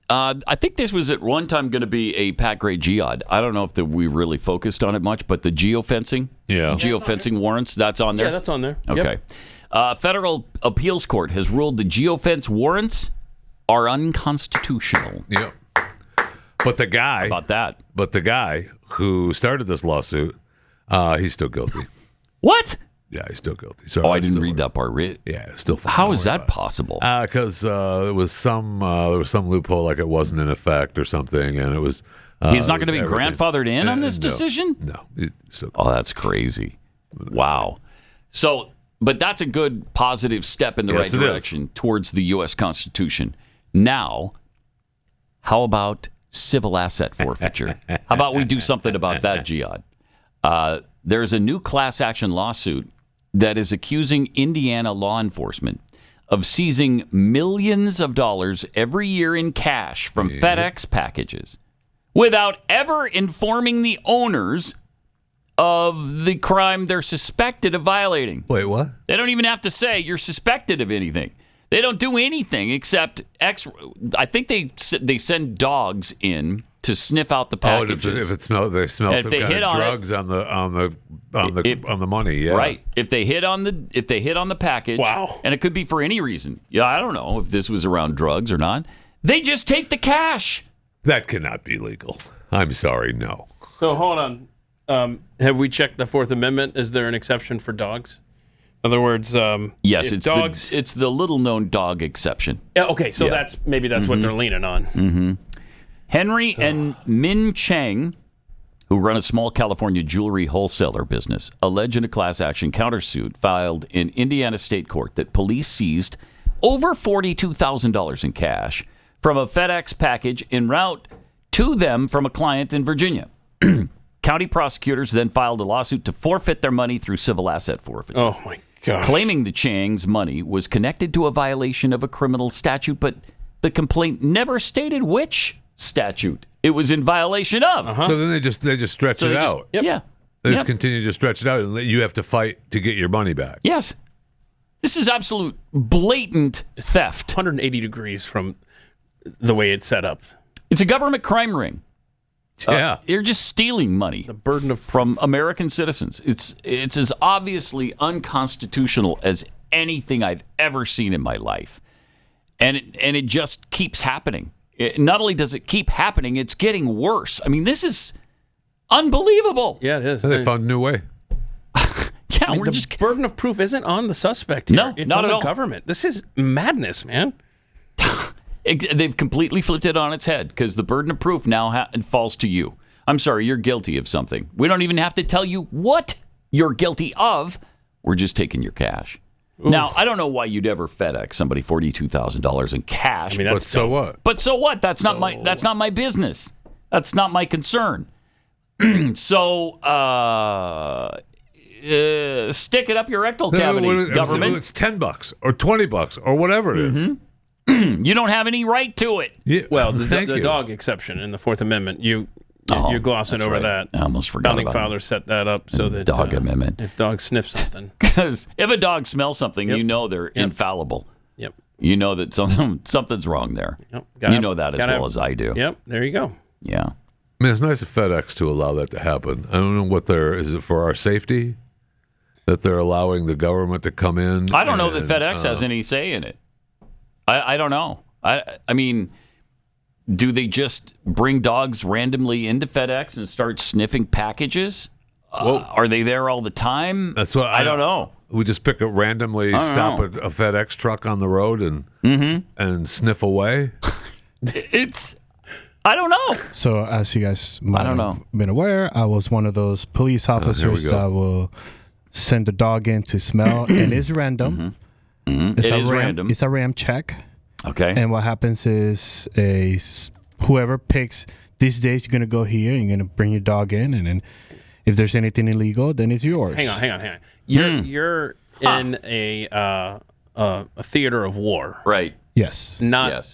I think this was at one time going to be a Pat Gray geod. I don't know if we really focused on it much, but the geofencing, geofencing warrants, that's on there? Yeah, that's on there. Okay. Yep. Federal Appeals Court has ruled the geofence warrants are unconstitutional. Yep. But the guy... How about that? But the guy who started this lawsuit, he's still guilty. What? Yeah, he's still guilty. So I didn't read that part. Yeah, it's still. How is that possible? Because there was some loophole, like it wasn't in effect or something, and it was. He's not going to be grandfathered in on this decision? No. Oh, that's crazy! Wow. So, but that's a good positive step in the right direction towards the U.S. Constitution. Now, how about civil asset forfeiture? How about we do something about that, Jihad? There's a new class action lawsuit that is accusing Indiana law enforcement of seizing millions of dollars every year in cash from FedEx packages without ever informing the owners of the crime they're suspected of violating. Wait, what? They don't even have to say you're suspected of anything. They don't do anything except I think they send dogs in to sniff out the packages. Oh, if they smell some kind of drugs on the money, yeah. Right. If they hit on the package, and it could be for any reason. Yeah, I don't know if this was around drugs or not. They just take the cash. That cannot be legal. I'm sorry, no. So hold on. Have we checked the Fourth Amendment? Is there an exception for dogs? In other words, yes, it's the little-known dog exception. Yeah, okay, so that's what they're leaning on. Mm-hmm. Henry and Min Chang, who run a small California jewelry wholesaler business, allege in a class action countersuit filed in Indiana State Court that police seized over $42,000 in cash from a FedEx package en route to them from a client in Virginia. County prosecutors then filed a lawsuit to forfeit their money through civil asset forfeiture. Oh, my gosh. Claiming the Chang's money was connected to a violation of a criminal statute, but the complaint never stated which statute it was in violation of. So then they just stretch it out. Yeah, They just continue to stretch it out, and you have to fight to get your money back. Yes. This is absolute blatant theft. 180 degrees from the way it's set up. It's a government crime ring. Yeah. You're just stealing money. The burden from American citizens. It's as obviously unconstitutional as anything I've ever seen in my life. And it just keeps happening. Not only does it keep happening, it's getting worse. I mean, this is unbelievable. Yeah, it is. They found a new way. Yeah, the burden of proof isn't on the suspect here. No, it's not on at the all. government. This is madness, man. They've completely flipped it on its head because the burden of proof now falls to you. I'm sorry, you're guilty of something. We don't even have to tell you what you're guilty of. We're just taking your cash. Oof. Now, I don't know why you'd ever FedEx somebody $42,000 in cash. I mean, but so what? But so what? That's not my business. That's not my concern. So, stick it up your rectal cavity, government. It's $10 or $20 or whatever it is. You don't have any right to it. Yeah. Well, the dog exception in the Fourth Amendment, you're glossing over that. I almost forgot Founding about fathers set that up so that dog amendment. If dogs sniff something, because if a dog smells something, you know they're infallible. Yep. You know that something's wrong there. Yep. You know that as well as I do. Yep. There you go. Yeah. I mean, it's nice of FedEx to allow that to happen. I don't know is it for our safety that they're allowing the government to come in? I don't know that FedEx has any say in it. I don't know. I mean, do they just bring dogs randomly into FedEx and start sniffing packages? Are they there all the time? That's what I don't know. We just pick a randomly stop a FedEx truck on the road and sniff away. I don't know. So as you guys might have been aware, I was one of those police officers that will send a dog in to smell, and it's random. It's random. It's a RAM check. Okay. And what happens is whoever picks these days, you're gonna go here, you're gonna bring your dog in, and then if there's anything illegal, then it's yours. Hang on. You're in a theater of war, right? Yes. Not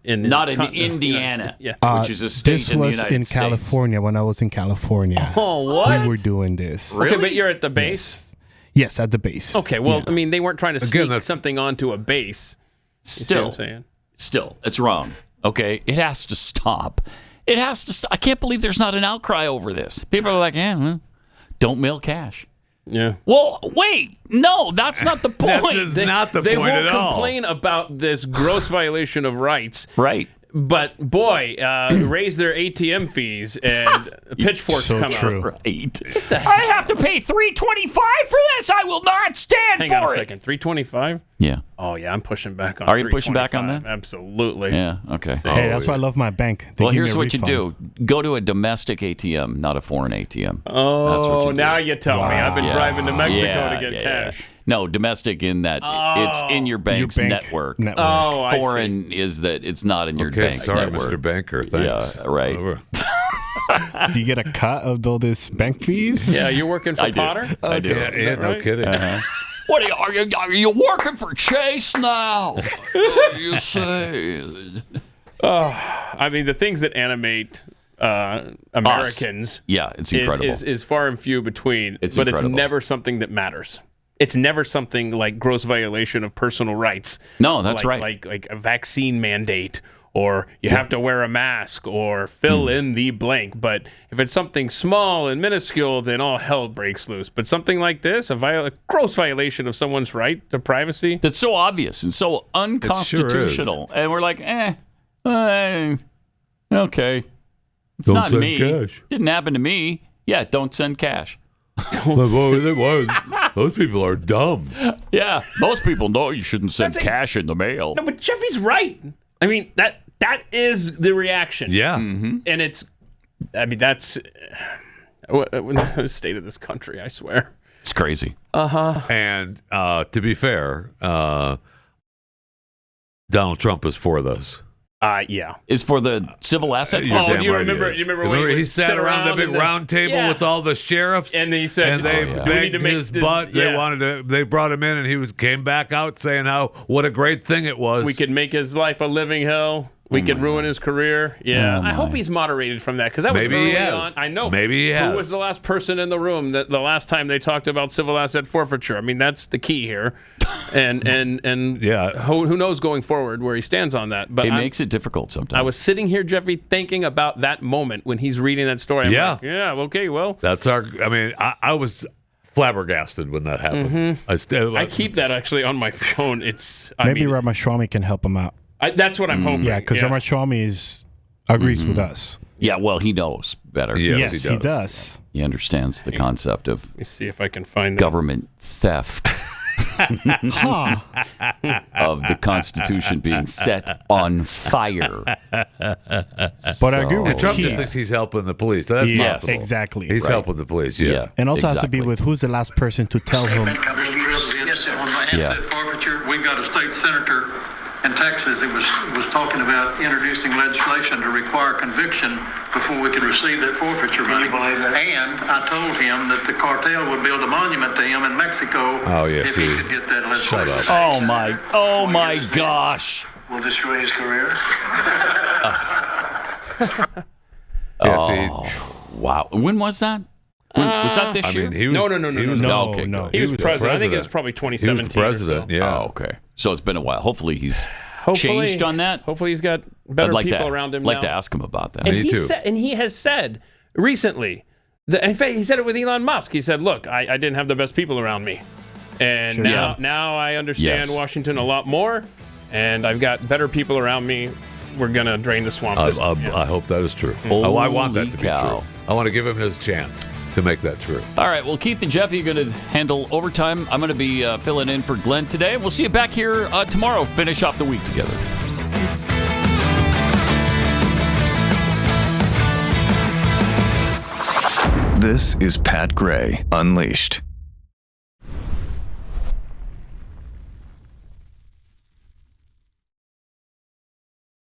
in Indiana, which is a state this in the was United in States. California when I was in California. Oh, what? We were doing this. Okay, but you're at the base? Yes, at the base. Okay, well, I mean, they weren't trying to sneak something onto a base. Still, it's wrong. Okay, it has to stop. It has to stop. I can't believe there's not an outcry over this. People are like, don't mail cash. Yeah. Well, wait. No, that's not the point. That's not the point at all. They won't complain about this gross violation of rights. Right. But boy, raise their ATM fees and pitchforks come out. Right. I have to pay $3.25 for this. I will not stand for it. Hang on a second. $3.25? Yeah. Oh yeah, I'm pushing back on. Are you pushing back on that? Absolutely. Yeah. Okay. Hey, that's why I love my bank. They Well, give me here's a what you refund. do: go to a domestic ATM, not a foreign ATM. Oh, that's what you do. now you tell me. I've been driving to Mexico to get cash. No, domestic in that it's in your bank's network. Oh, I see. Foreign is that it's not in your bank's sorry, network. Mr. Banker. Thanks. Yeah, right. Do you get a cut of all this bank fees? Yeah, you're working for Potter? I do. Yeah, no kidding. What are you working for Chase now? You say? I mean, the things that animate Americans, it's incredible. Is far and few between. It's never something that matters. It's never something like gross violation of personal rights. No, that's right. Like a vaccine mandate, or you have to wear a mask, or fill in the blank. But if it's something small and minuscule, then all hell breaks loose. But something like this, a gross violation of someone's right to privacy, that's so obvious and so unconstitutional. And we're like, okay. It's don't not send me. Cash. Didn't happen to me. Yeah, don't send cash. Those people are dumb. Yeah, most people know you shouldn't send cash in the mail. No, but Jeffy's right. I mean, that is the reaction. Yeah. And that's the state of this country, I swear. It's crazy. And to be fair, Donald Trump is for this. Yeah. Is for the civil asset. Do you remember when he sat around the big round table with all the sheriffs, and he said, and they begged his butt. Yeah. They brought him in, and came back out saying what a great thing it was. We could make his life a living hell. We could ruin his career. Yeah, I hope he's moderated from that because that was early on. I know. Maybe he has. Who was the last person in the room the last time they talked about civil asset forfeiture? I mean, that's the key here. And who knows going forward where he stands on that? But it makes it difficult sometimes. I was sitting here, Jeffy, thinking about that moment when he's reading that story. I'm like, okay, well, that's our. I mean, I was flabbergasted when that happened. I keep that actually on my phone. Maybe Ramaswamy can help him out. That's what I'm hoping. Yeah, because Ramaswamy agrees with us. Yeah, well, he knows better. Yes, he does. He understands the concept of Let me see if I can find government theft of the Constitution being set on fire. But I agree with Trump just thinks he's helping the police. So that's possible. Exactly. He's helping the police, And also has to be with who's the last person to tell him. Yes, sir. On my asset forfeiture, we've got a state senator in Texas that was talking about introducing legislation to require conviction before we could receive that forfeiture money. And I told him that the cartel would build a monument to him in Mexico if he could get that legislation. Shut up. Oh my gosh. Will destroy his career. Wow. When was that? Was that this year? No. Okay, no. He was president. I think it was probably 2017. He was the president, Oh, okay. So it's been a while. Hopefully he's changed on that. Hopefully he's got better people around him I'd like now. to ask him about that. And he has said recently, in fact, he said it with Elon Musk. He said, look, I didn't have the best people around me. And now I understand Washington a lot more, and I've got better people around me. We're going to drain the swamp. I hope that is true. I want that to be true. I want to give him his chance to make that true. All right, well, Keith and Jeffy are going to handle overtime. I'm going to be filling in for Glenn today. We'll see you back here tomorrow. Finish off the week together. This is Pat Gray Unleashed.